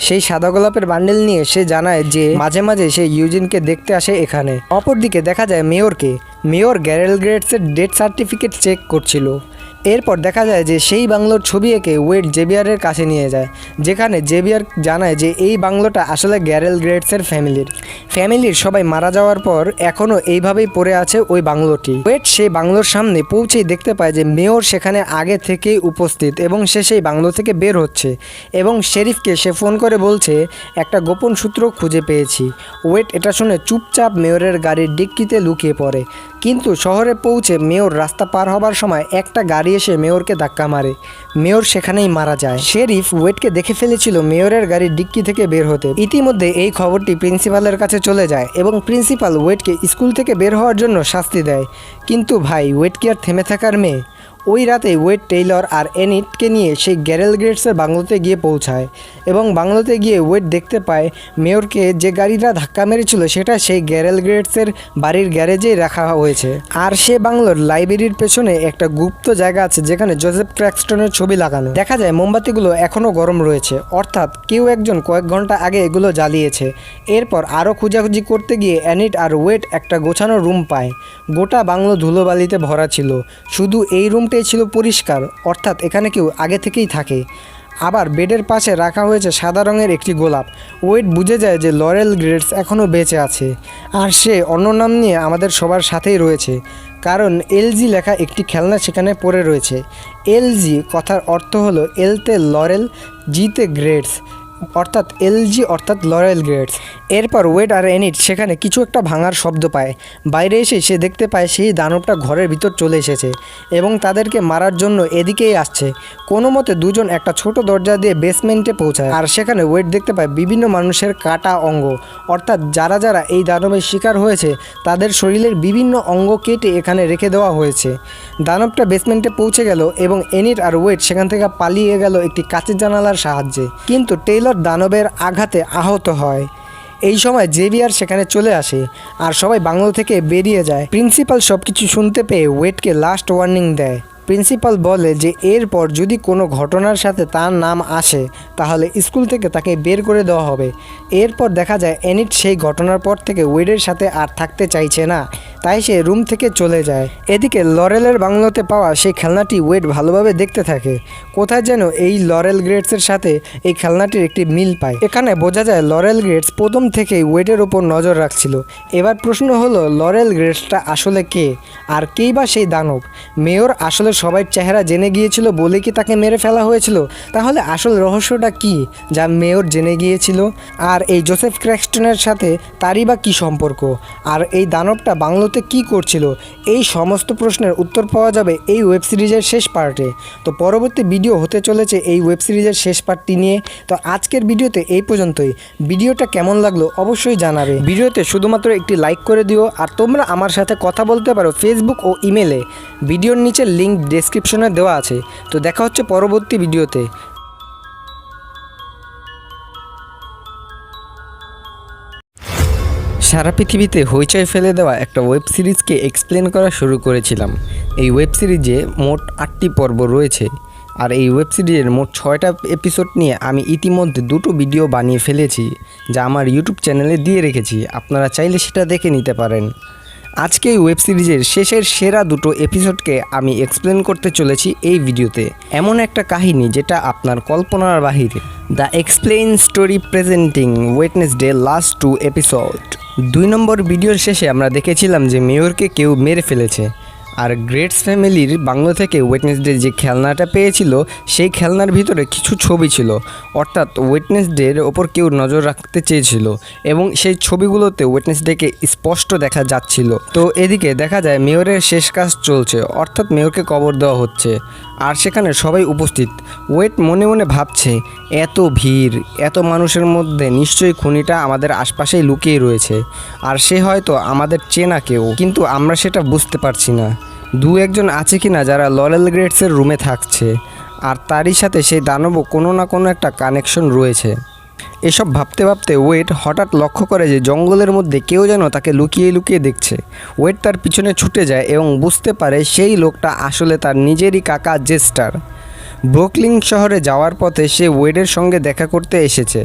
A: সেই সাদা গোলাপের বান্ডিল নিয়ে সে জানায় যে মাঝে মাঝে সে ইউজিনকে দেখতে আসে এখানে। অপরদিকে দেখা যায় মেয়রকে। মেয়র গ্যারেল গ্রেটসের ডেথ সার্টিফিকেট চেক করছিল। এরপর দেখা যায় যে সেই বাংলোর ছবি এঁকে ওয়েড জেভিয়ারের কাছে নিয়ে যায়, যেখানে জেভিয়ার জানায় যে এই বাংলোটা আসলে গ্যারেল গ্রেটসের ফ্যামিলির সবাই মারা যাওয়ার পর এখনও এইভাবেই পড়ে আছে ওই বাংলোটি। ওয়েড সেই বাংলোর সামনে পৌঁছেই দেখতে পায় যে মেয়র সেখানে আগে থেকেই উপস্থিত এবং সে সেই বাংলো থেকে বের হচ্ছে এবং শেরিফকে সে ফোন করে বলছে একটা গোপন সূত্র খুঁজে পেয়েছি। ওয়েড এটা শুনে চুপচাপ মেয়রের গাড়ির ডিক্কিতে লুকিয়ে পড়ে, কিন্তু শহরে পৌঁছে মেয়র রাস্তা পার হবার সময় একটা গাড়ি এসে মেয়রকে ধাক্কা মারে। মেয়র সেখানেই মারা যায়। শেরিফ ওয়েডকে দেখে ফেলেছিল মেয়রের গাড়ির ডিক্কি থেকে বের হতে। ইতিমধ্যে এই খবরটি প্রিন্সিপালের কাছে চলে যায় এবং প্রিন্সিপাল ওয়েডকে স্কুল থেকে বের হওয়ার জন্য শাস্তি দেয়। কিন্তু ভাই, ওয়েড কি আর থেমে থাকার মেয়ে? ওই রাতে ওয়েড টেইলর আর এনিটকে নিয়ে সেই গ্যারেল গ্রেটসের বাংলোতে গিয়ে পৌঁছায় এবং বাংলোতে গিয়ে ওয়েড দেখতে পায় মেয়রকে যে গাড়িটা ধাক্কা মেরেছিল সেটা সেই গ্যারেল গ্রেটসের বাড়ির গ্যারেজেই রাখা হয়েছে। আর সে বাংলোর লাইব্রেরির পেছনে একটা গুপ্ত জায়গা আছে যেখানে জোসেফ ক্র্যাক্সটনের ছবি লাগানো। দেখা যায় মোমবাতিগুলো এখনও গরম রয়েছে, অর্থাৎ কেউ একজন কয়েক ঘন্টা আগে এগুলো জ্বালিয়েছে। এরপর আরও খোঁজাখুঁজি করতে গিয়ে অ্যানিট আর ওয়েড একটা গোছানো রুম পায়। গোটা বাংলো ধুলোবালিতে ভরা ছিল, শুধু এই রুমটাই ছিল পরিষ্কার, অর্থাৎ এখানে কেউ আগে থেকেই থাকে। আবার বেডের পাশে রাখা হয়েছে সাদা রঙের একটি গোলাপ। ওয়েড বুঝে যায় যে লরেল গ্রেটস এখনও বেঁচে আছে আর সে অন্য নাম নিয়ে আমাদের সবার সাথেই রয়েছে, কারণ এলজি লেখা একটি খেলনা সেখানে পড়ে রয়েছে। এলজি কথার অর্থ হলো এলতে লরেল, জিতে গ্রেটস, অর্থাৎ এলজি অর্থাৎ লরেল গ্রেটস। এরপর ওয়েড আর এনিট সেখানে কিছু একটা ভাঙার শব্দ পায়। বাইরে এসে সে দেখতে পায় সেই দানবটা ঘরের ভিতর চলে এসেছে এবং তাদেরকে মারার জন্য এদিকেই আসছে। কোনো মতে দুজন একটা ছোট দরজা দিয়ে বেসমেন্টে পৌঁছায় আর সেখানে ওয়েড দেখতে পায় বিভিন্ন মানুষের কাটা অঙ্গ, অর্থাৎ যারা যারা এই দানবের শিকার হয়েছে তাদের শরীরের বিভিন্ন অঙ্গ কেটে এখানে রেখে দেওয়া হয়েছে। দানবটা বেসমেন্টে পৌঁছে গেল এবং এনিট আর ওয়েড সেখান থেকে পালিয়ে গেল একটি কাঁচের জানালার সাহায্যে, কিন্তু টেইলর দানবের আঘাতে আহত হয়। এই সময় জেভিয়ার সেখানে চলে আসে আর সবাই বাংলো থেকে বেরিয়ে যায়। প্রিন্সিপাল সবকিছু শুনতে পেয়ে ওয়েডকে লাস্ট ওয়ার্নিং দেয়। প্রিন্সিপাল বলে যে এরপর যদি কোনো ঘটনার সাথে তার নাম আসে তাহলে স্কুল থেকে তাকে বের করে দেওয়া হবে। এরপর দেখা যায় এনিট সেই ঘটনার পর থেকে ওয়েডের সাথে আর থাকতে চাইছে না, তাই সে রুম থেকে চলে যায়। এদিকে লরেলের বাংলোতে পাওয়া সেই খেলনাটি ওয়েড ভালোভাবে দেখতে থাকে। কোথায় যেন এই লরেল গ্রেটসের সাথে এই খেলনাটির একটি মিল পায়। এখানে বোঝা যায় লরেল গ্রেটস প্রথম থেকেই ওয়েডের ওপর নজর রাখছিল। এবার প্রশ্ন হলো লরেল গ্রেটসটা আসলে কে, আর কেই বা সেই দানব? মেয়র আসলে সবাই চেহারা জেনে গিয়েছিল বলে কি তাকে মেরে ফেলা হয়েছিল? তাহলে আসল রহস্যটা কি যা মেয়র জেনে গিয়েছিল? আর এই জোসেফ ক্র্যাক্সটনের সাথে তারই বা কী সম্পর্ক? আর এই দানবটা বাংলোতে কি করছিল? এই সমস্ত প্রশ্নের উত্তর পাওয়া যাবে এই ওয়েব সিরিজের শেষ পার্টে। তো পরবর্তী ভিডিও হতে চলেছে এই ওয়েব সিরিজের শেষ পার্টটি নিয়ে। তো আজকের ভিডিওতে এই পর্যন্তই। ভিডিওটা কেমন লাগলো অবশ্যই জানাবে। ভিডিওতে শুধুমাত্র একটি লাইক করে দিও। আর তোমরা আমার সাথে কথা বলতে পারো ফেসবুক ও ইমেলে। ভিডিওর নিচে লিঙ্ক ডেসক্রিপশনে দেওয়া আছে। তো দেখা হচ্ছে পরবর্তী ভিডিওতে। সারা পৃথিবীতে হইচই ফেলে দেওয়া একটা ওয়েব সিরিজকে এক্সপ্লেন করা শুরু করেছিলাম। এই ওয়েব সিরিজে মোট 8টি পর্ব রয়েছে। আর এই ওয়েব সিরিজের মোট 6টা এপিসোড নিয়ে আমি ইতিমধ্যে 2টো ভিডিও বানিয়ে ফেলেছি, যা আমার ইউটিউব চ্যানেলে দিয়ে রেখেছি। আপনারা চাইলে সেটা দেখে নিতে পারেন। আজকে এই ওয়েব সিরিজের শেষের সেরা 2টো এপিসোডকে আমি এক্সপ্লেন করতে চলেছি এই ভিডিওতে। এমন একটা কাহিনী যেটা আপনার কল্পনার বাহিরে। The explain story presenting Wednesday last 2 episode. 2 নম্বর ভিডিওর শেষে আমরা দেখেছিলাম যে মেয়রকে কেউ মেরে ফেলেছে। আর গ্রেটস ফ্যামিলির বাংলো থেকে ওয়েডনেসডে যে খেলনাটা পেয়েছিল সেই খেলনার ভিতরে কিছু ছবি ছিল, অর্থাৎ ওয়েডনেসডের ওপর কেউ নজর রাখতে চেয়েছিল এবং সেই ছবিগুলোতে ওয়েডনেসডেকে স্পষ্ট দেখা যাচ্ছিল। তো এদিকে দেখা যায় মেয়রের শেষ কাজ চলছে, অর্থাৎ মেয়রকে কবর দেওয়া হচ্ছে। আর সেখানে সবাই উপস্থিত। ওয়েড মনে মনে ভাবছে, এত ভিড়, এত মানুষের মধ্যে নিশ্চয়ই খুনিটা আমাদের আশপাশেই লুকিয়ে রয়েছে, আর সে হয়তো আমাদের চেনা কেউ, কিন্তু আমরা সেটা বুঝতে পারছি না। 2-1জন আছে কিনা যারা লরেল গ্রেটসের রুমে থাকছে, আর তারই সাথে সেই দানবও কোনো না কোনো একটা কানেকশন রয়েছে। এসব ভাবতে ভাবতে ওয়েড হঠাৎ লক্ষ্য করে যে জঙ্গলের মধ্যে কেউ যেন তাকে লুকিয়ে লুকিয়ে দেখছে। ওয়েড তার পিছনে ছুটে যায় এবং বুঝতে পারে সেই লোকটা আসলে তার নিজেরই কাকা জেস্টার। ব্রুকলিন শহরে যাওয়ার পথে সে ওয়েডের সঙ্গে দেখা করতে এসেছে।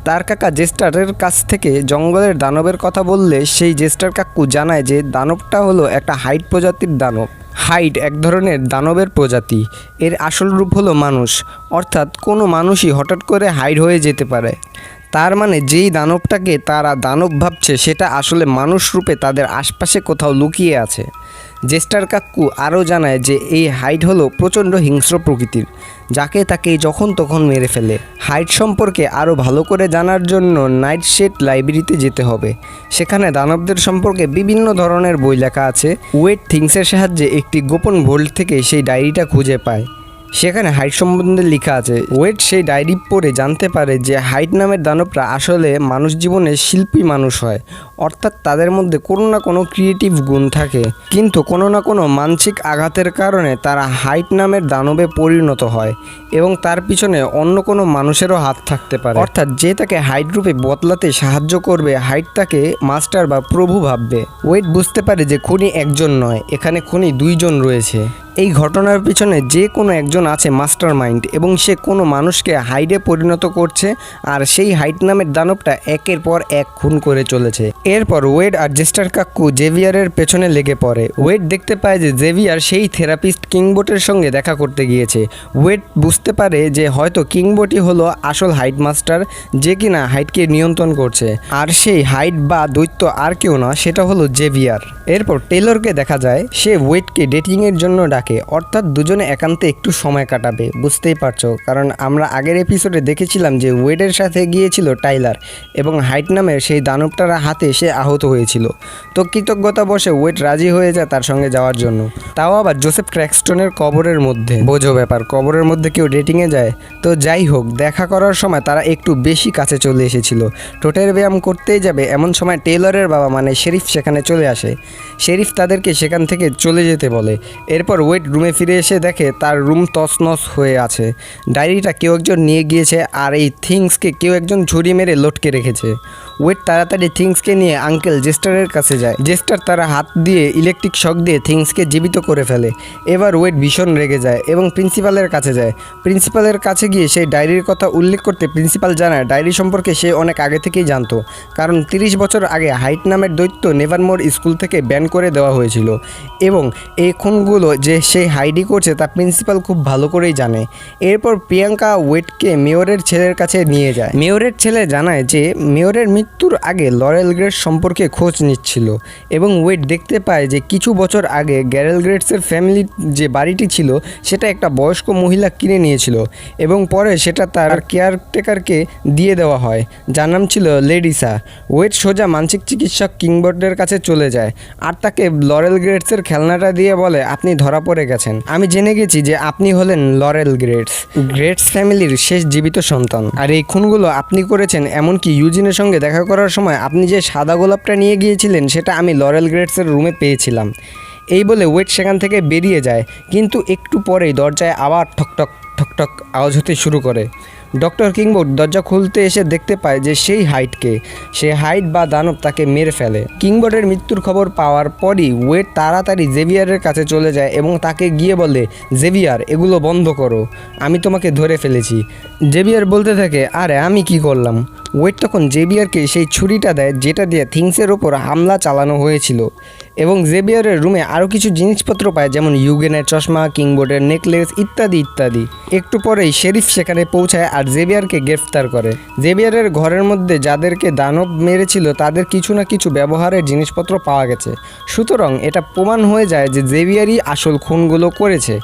A: তার কাকা জেস্টারের কাছ থেকে জঙ্গলের দানবের কথা বললে সেই জেস্টার কাকু জানায় যে দানবটা হলো একটা হাইড প্রজাতির দানব। হাইড এক ধরনের দানবের প্রজাতি। এর আসল রূপ হলো মানুষ, অর্থাৎ কোনো মানুষই হঠাৎ করে হাইড হয়ে যেতে পারে। তার মানে যেই দানবটাকে তারা দানব ভাবছে সেটা আসলে মানুষ রূপে তাদের আশপাশে কোথাও লুকিয়ে আছে। জেস্টার কাকু আরও জানায় যে এই হাইড হলো প্রচণ্ড হিংস্র প্রকৃতির, যাকে তাকে যখন তখন মেরে ফেলে। হাইড সম্পর্কে আরও ভালো করে জানার জন্য নাইটশেড লাইব্রেরিতে যেতে হবে। সেখানে দানবদের সম্পর্কে বিভিন্ন ধরনের বই লেখা আছে। ওয়েড থিংসের সাহায্যে একটি গোপন ভোল্ট থেকে সেই ডায়েরিটা খুঁজে পায়। সেখানে হাইড সম্বন্ধে লেখা আছে। ওয়েড সেই ডায়েরি পড়ে জানতে পারে যে হাইড নামের দানবরা আসলে মানুষ জীবনে শিল্পী মানুষ হয়, অর্থাৎ তাদের মধ্যে কোনো না কোনো ক্রিয়েটিভ গুণ থাকে, কিন্তু কোনো না কোনো মানসিক আঘাতের কারণে তারা হাইড নামের দানবে পরিণত হয় এবং তার পিছনে অন্য কোনো মানুষেরও হাত থাকতে পারে, অর্থাৎ যে তাকে হাইড রূপে বদলাতে সাহায্য করবে হাইড তাকে মাস্টার বা প্রভু ভাববে। ওয়েড বুঝতে পারে যে খুনি একজন নয়, এখানে খুনি 2জন রয়েছে। এই ঘটনার পিছনে যে কোনো একজন আছে মাস্টার মাইন্ড এবং সে কোনো মানুষকে হাইডে পরিণত করছে, আর সেই হাইড নামের দানবটা একের পর এক খুন করে চলেছে। এরপর ওয়েড আর জেস্টার কাকু জেভিয়ারের পেছনে লেগে পড়ে। ওয়েড দেখতে পায় যে জেভিয়ার সেই থেরাপিস্ট কিংবোটের সঙ্গে দেখা করতে গিয়েছে। ওয়েড বুঝতে পারে যে হয়তো কিংবোটই হলো আসল হাইড মাস্টার, যে কিনা হাইডকে নিয়ন্ত্রণ করছে, আর সেই হাইড বা দৈত্য আর কেউ না, সেটা হলো জেভিয়ার। এরপর টেলরকে দেখা যায়, সে ওয়েডকে ডেটিংয়ের জন্য ডাকে, অর্থাৎ দুজনে একান্তে একটু সময় কাটাবে। বুঝতেই পারছো, কারণ আমরা আগের এপিসোডে দেখেছিলাম যে ওয়েডের সাথে গিয়েছিল টাইলার এবং হাইড নামের সেই দানবটার হাতে সে আহত হয়েছিল। তো কৃতজ্ঞতা বসে ওয়েড রাজি হয়ে যায় তার সঙ্গে যাওয়ার জন্য, তাও আবার জোসেফ ক্র্যাক্সটনের কবরের মধ্যে। বোঝো ব্যাপার, কবরের মধ্যে কেউ ডেটিংয়ে যায়। তো যাই হোক, দেখা করার সময় তারা একটু বেশি কাছে চলে এসেছিল। ঠোঁটের ব্যায়াম করতেই যাবে এমন সময় টেলরের বাবা মানে শেরিফ সেখানে চলে আসে। শেরিফ তাদেরকে সেখান থেকে চলে যেতে বলে। এরপর ওয়েড রুমে ফিরে এসে দেখে তার রুম তছনছ হয়ে আছে। ডায়েরিটা কেউ একজন নিয়ে গিয়েছে, আর এই থিংসকে কেউ একজন ঝুড়ি মেরে লটকে রেখেছে। ওয়েড তাড়াতাড়ি থিংসকে নিয়ে আঙ্কেল জেস্টারের কাছে যায়। জেস্টার তারা হাত দিয়ে ইলেকট্রিক শক দিয়ে থিংসকে জীবিত করে ফেলে। এবার ওয়েড ভীষণ রেগে যায় এবং প্রিন্সিপালের কাছে যায়। প্রিন্সিপালের কাছে গিয়ে সেই ডায়েরির কথা উল্লেখ করতে প্রিন্সিপাল জানায় ডায়েরি সম্পর্কে সে অনেক আগে থেকেই জানতো, কারণ 30 বছর আগে হাইট নামের দৈত্য নেভারমোর স্কুল থেকে ব্যান করে দেওয়া হয়েছিল এবং এই খুনগুলো যে সে হাইডি করছে তা প্রিন্সিপাল খুব ভালো করেই জানে। এরপর প্রিয়াঙ্কা ওয়েডকে মেয়রের ছেলের কাছে নিয়ে যায়। মেয়রের ছেলে জানায় যে মেয়রের মৃত্যুর আগে লরেল গ্রেটস সম্পর্কে খোঁজ নিচ্ছিল এবং ওয়েড দেখতে পায় যে কিছু বছর আগে গ্যারেল গ্রেটসের ফ্যামিলির যে বাড়িটি ছিল সেটা একটা বয়স্ক মহিলা কিনে নিয়েছিল এবং পরে সেটা তার কেয়ারটেকারকে দিয়ে দেওয়া হয়, যার নাম ছিল লেডিসা। ওয়েড সোজা মানসিক চিকিৎসক কিংবোর্ডের কাছে চলে যায় আর তাকে লরেল গ্রেটসের খেলনাটা দিয়ে বলে, আপনি ধরা পড়ে গেছেন। আমি জেনে গেছি যে আপনি হলেন লরেল গ্রেটস ফ্যামিলির শেষ জীবিত সন্তান, আর এই খুনগুলো আপনি করেছেন। এমনকি ইউজিনের সঙ্গে দেখা করার সময় আপনি যে সাদা গোলাপটা নিয়ে গিয়েছিলেন সেটা আমি লরেল গ্রেটসের রুমে পেয়েছিলাম। এই বলে ওয়েড সেখান থেকে বেরিয়ে যায়, কিন্তু একটু পরেই দরজায় আবার ঠকঠক ঠকঠক আওয়াজ হতে শুরু করে। ডক্টর কিংবোর্ড দরজা খুলতে এসে দেখতে পায় যে সেই হাইড বা দানব তাকে মেরে ফেলে। কিংবোর্ডের মৃত্যুর খবর পাওয়ার পরই ওয়েড তাড়াতাড়ি জেভিয়ারের কাছে চলে যায় এবং তাকে গিয়ে বলে, জেভিয়ার, এগুলো বন্ধ করো, আমি তোমাকে ধরে ফেলেছি। জেভিয়ার বলতে থাকে, আরে আমি কি করলাম? ওয়েড তখন জেভিয়ারকে সেই ছুরিটা দেয় যেটা দিয়ে থিংসের ওপর হামলা চালানো হয়েছিল এবং জেভিয়ারের রুমে আরও কিছু জিনিসপত্র পায়, যেমন ইউগেনের চশমা, কিংবোর্ডের নেকলেস ইত্যাদি ইত্যাদি। একটু পরেই শেরিফ সেখানে পৌঁছায় আর জেভিয়ারকে গ্রেফতার করে। জেভিয়ারের ঘরের মধ্যে যাদেরকে দানব মেরেছিল তাদের কিছু না কিছু ব্যবহারের জিনিসপত্র পাওয়া গেছে, সুতরাং এটা প্রমাণ হয়ে যায় যে জেভিয়ারই আসল খুনগুলো করেছে।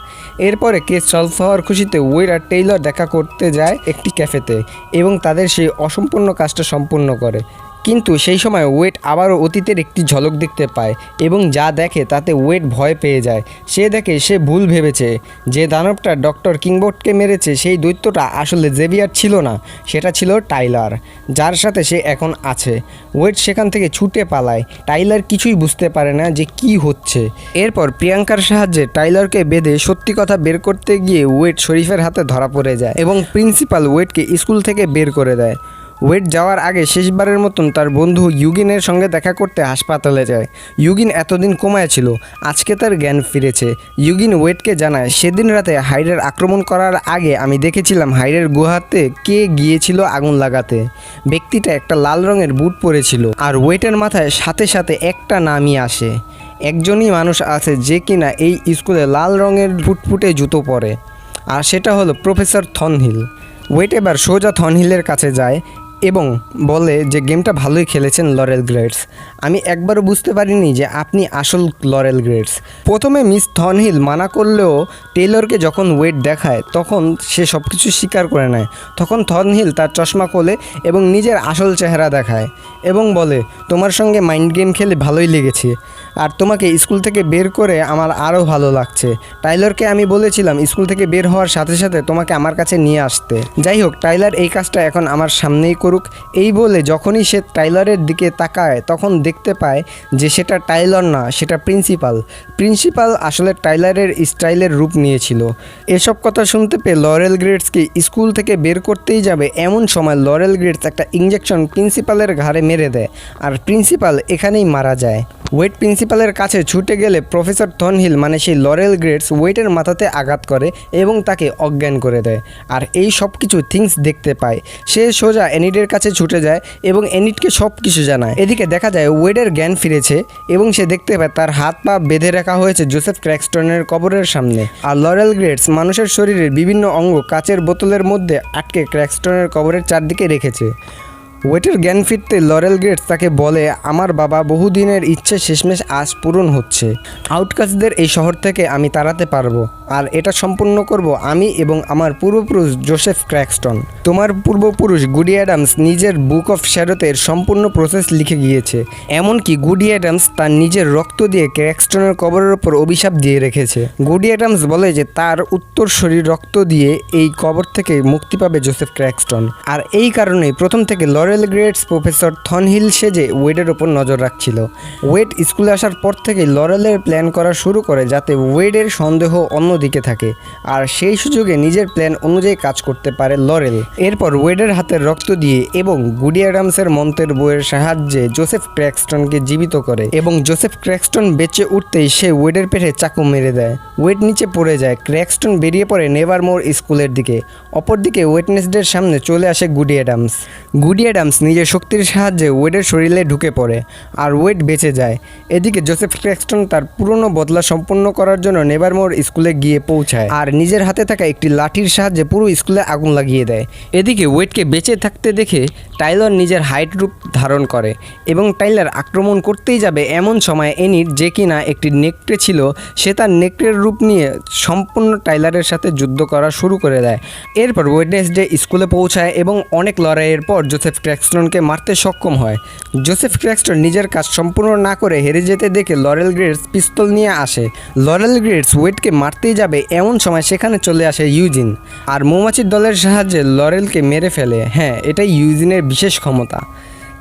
A: এরপরে কেস সলভ হওয়ার খুশিতে ওয়েড আর টেইলর দেখা করতে যায় একটি ক্যাফেতে এবং তাদের সেই অসম্পূর্ণ কাজটা সম্পূর্ণ করে। কিন্তু সেই সময় ওয়েড আবারও অতীতের একটি ঝলক দেখতে পায় এবং যা দেখে তাতে ওয়েড ভয় পেয়ে যায়। সে দেখে সে ভুল ভেবেছে, যে দানবটা ডক্টর কিংবোর্ডকে মেরেছে সেই দৈত্যটা আসলে জেভিয়ার ছিল না, সেটা ছিল টাইলার, যার সাথে সে এখন আছে। ওয়েড সেখান থেকে ছুটে পালায়। টাইলার কিছুই বুঝতে পারে না যে কি হচ্ছে। এরপর প্রিয়াঙ্কার সাহায্যে টাইলারকে বেঁধে সত্যি কথা বের করতে গিয়ে ওয়েড শরীফের হাতে ধরা পড়ে যায় এবং প্রিন্সিপাল ওয়েডকে স্কুল থেকে বের করে দেয়। ওয়েড যাওয়ার আগে শেষবারের মতন তার বন্ধু ইউগিনের সঙ্গে দেখা করতে হাসপাতালে যায়। ইউগিন এতদিন কোমায় ছিল, আজকে তার জ্ঞান ফিরেছে। ইউগিন ওয়েডকে জানায়, সেদিন রাতে হাইডের আক্রমণ করার আগে আমি দেখেছিলাম হাইডের গুহাতে কে গিয়েছিল আগুন লাগাতে। ব্যক্তিটা একটা লাল রঙের বুট পরেছিল আর ওয়েডের মাথায় সাথে সাথে একটা নামই আসে। একজনই মানুষ আছে যে কিনা এই স্কুলে লাল রঙের ফুটফুটে জুতো পরে, আর সেটা হলো প্রফেসর থর্নহিল। ওয়েড এবার সোজা থর্নহিলের কাছে যায় এবং বলে যে গেমটা ভালোই খেলেছেন লরেল গ্রেটস, আমি একবারও বুঝতে পারিনি যে আপনি আসল লরেল গ্রেটস। প্রথমে মিস থর্নহিল মানা করলেও টেইলরকে যখন ওয়েড দেখায় তখন সে সব কিছু স্বীকার করে নেয়। তখন থর্নহিল তার চশমা খোলে এবং নিজের আসল চেহারা দেখায় এবং বলে, তোমার সঙ্গে মাইন্ড গেম খেলে ভালোই লেগেছে, আর তোমাকে স্কুল থেকে বের করে আমার আরও ভালো লাগছে। টাইলারকে আমি বলেছিলাম স্কুল থেকে বের হওয়ার সাথে সাথে তোমাকে আমার কাছে নিয়ে আসতে। যাই হোক, টাইলার এই কাজটা এখন আমার সামনেই করুক। এই বলে যখনই সে টাইলারের দিকে তাকায় তখন দেখতে পায় যে সেটা টাইলার না, সেটা প্রিন্সিপাল আসলে টাইলারের স্টাইলের রূপ নিয়েছিল। এসব কথা শুনতে পেয়ে লরেল গ্রেটসকে স্কুল থেকে বের করতেই যাবে এমন সময় লরেল গ্রেটস একটা ইঞ্জেকশন প্রিন্সিপালের ঘাড়ে মেরে দেয় আর প্রিন্সিপাল এখানেই মারা যায়। ওয়েড প্রিন্সিপালের কাছে ছুটে গেলে প্রফেসর থর্নহিল মানে সেই লরেল গ্রেটস ওয়েডের মাথাতে আঘাত করে এবং তাকে অজ্ঞান করে দেয়। আর এই সব কিছু থিংস দেখতে পায়। সে সোজা এনিডের কাছে ছুটে যায় এবং এনিডকে সব কিছু জানায়। এদিকে দেখা যায় ওয়েডের জ্ঞান ফিরেছে এবং সে দেখতে পায় তার হাত পা বেঁধে রাখা হয়েছে জোসেফ ক্র্যাক্সটনের কবরের সামনে। আর লরেল গ্রেটস মানুষের শরীরের বিভিন্ন অঙ্গ কাচের বোতলের মধ্যে আটকে ক্র্যাক্সটনের কবরের চারদিকে রেখেছে। ওয়েটের জ্ঞান ফিরতে লরেল গ্রেটস তাকে বলে, আমার বাবা বহুদিনের ইচ্ছে শেষমেশ আজ পূরণ হচ্ছে। আউটকাস্টদের এই শহর থেকে আমি তাড়াতে পারবো, আর এটা সম্পূর্ণ করব আমি এবং আমার পূর্বপুরুষ জোসেফ ক্র্যাক্সটন। তোমার পূর্বপুরুষ গুডি অ্যাডামস নিজের বুক অফ শ্যাডোতের সম্পূর্ণ প্রসেস লিখে গিয়েছে, এমনকি গুডি অ্যাডামস তার নিজের রক্ত দিয়ে ক্র্যাক্সটনের কবরের ওপর অভিশাপ দিয়ে রেখেছে। গুডি অ্যাডামস বলে যে তার উত্তরসূরির রক্ত দিয়ে এই কবর থেকে মুক্তি পাবে জোসেফ ক্র্যাক্সটন। আর এই কারণেই প্রথম থেকে লরেল গ্রেটস প্রফেসর থর্নহিল সেজে ওয়েডের ওপর নজর রাখছিল। ওয়েড স্কুলে আসার পর থেকে লরেলের প্ল্যান করা শুরু করে যাতে ওয়েডের সন্দেহ অন্যদিকে থাকে, আর সেই সুযোগে নিজের প্ল্যান অনুযায়ী কাজ করতে পারে লরেল। এরপর ওয়েডের হাতের রক্ত দিয়ে এবং গুডি অ্যাডামসের মন্ত্রের বইয়ের সাহায্যে জোসেফ ক্র্যাক্সটনকে জীবিত করে এবং জোসেফ ক্র্যাক্সটন বেঁচে উঠতেই সে ওয়েডের পেটে চাকু মেরে দেয়। ওয়েড নিচে পড়ে যায়। ক্র্যাক্সটন বেরিয়ে পড়ে নেভারমোর স্কুলের দিকে। অপরদিকে ওয়েডনেসডের সামনে চলে আসে গুডি অ্যাডামস। অ্যাডামস নিজের শক্তির সাহায্যে ওয়েডের শরীরে ঢুকে পড়ে আর ওয়েড বেঁচে যায়। এদিকে জোসেফ ক্র্যাক্সটন তার পুরনো বদলা সম্পন্ন করার জন্য নেভারমোর স্কুলে গিয়ে পৌঁছায় আর নিজের হাতে থাকা একটি লাঠির সাহায্যে পুরো স্কুলে আগুন লাগিয়ে দেয়। এদিকে ওয়েডকে বেঁচে থাকতে দেখে টাইলার নিজের হাইট রূপ ধারণ করে এবং টাইলার আক্রমণ করতেই যাবে এমন সময় এনির যে কিনা একটি নেকড়ে ছিল সে তার নেকড়ের রূপ নিয়ে সম্পূর্ণ টাইলারের সাথে যুদ্ধ করা শুরু করে দেয়। এরপর ওয়েডনেসডে স্কুলে পৌঁছায় এবং অনেক লড়াইয়ের পর জোসেফ ক্র্যাক্সটনকে মারতে সক্ষম হয়। জোসেফ ক্র্যাক্সটন নিজের কাজ সম্পূর্ণ না করে হেরে যেতে দেখে লরেল গ্রেটস পিস্তল নিয়ে আসে। লরেল গ্রেটস ওয়েডকে মারতেই যাবে এমন সময় সেখানে চলে আসে ইউজিন আর মৌমাছির দলের সাহায্যে লরেলকে মেরে ফেলে। হ্যাঁ, এটাই ইউজিনের বিশেষ ক্ষমতা।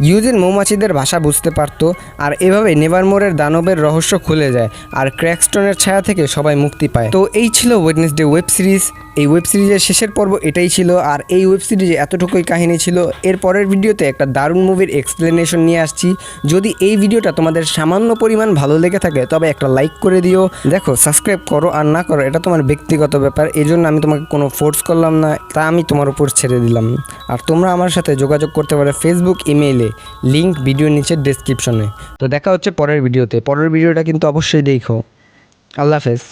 A: ইউজিন মৌমাছিদের ভাষা বুঝতে পারত আর এভাবে নেভারমোরের দানবের রহস্য খুলে যায় আর ক্র্যাক্সটনের ছায়া থেকে সবাই মুক্তি পায়। তো এই ছিল ওয়েডনেসডে ওয়েব সিরিজ। এই ওয়েব সিরিজের শেষের পর্ব এটাই ছিল আর এই ওয়েব সিরিজে এতটুকুই কাহিনী ছিল। এর পরের ভিডিওতে একটা দারুণ মুভির এক্সপ্লেনেশন নিয়ে আসছি। যদি এই ভিডিওটা তোমাদের সামান্য পরিমাণ ভালো লেগে থাকে তবে একটা লাইক করে দিও। দেখো, সাবস্ক্রাইব করো আর না করো এটা তোমার ব্যক্তিগত ব্যাপার, এজন্য আমি তোমাকে কোনো ফোর্স করলাম না, তা আমি তোমার উপর ছেড়ে দিলাম। আর তোমরা আমার সাথে যোগাযোগ করতে পারো ফেসবুক, ইমেইলে, লিঙ্ক ভিডিও নিচে ডেসক্রিপশনে। তো দেখা হচ্ছে পরের ভিডিওতে। পরের ভিডিওটা কিন্তু অবশ্যই দেখো। আল্লাহ হাফেজ।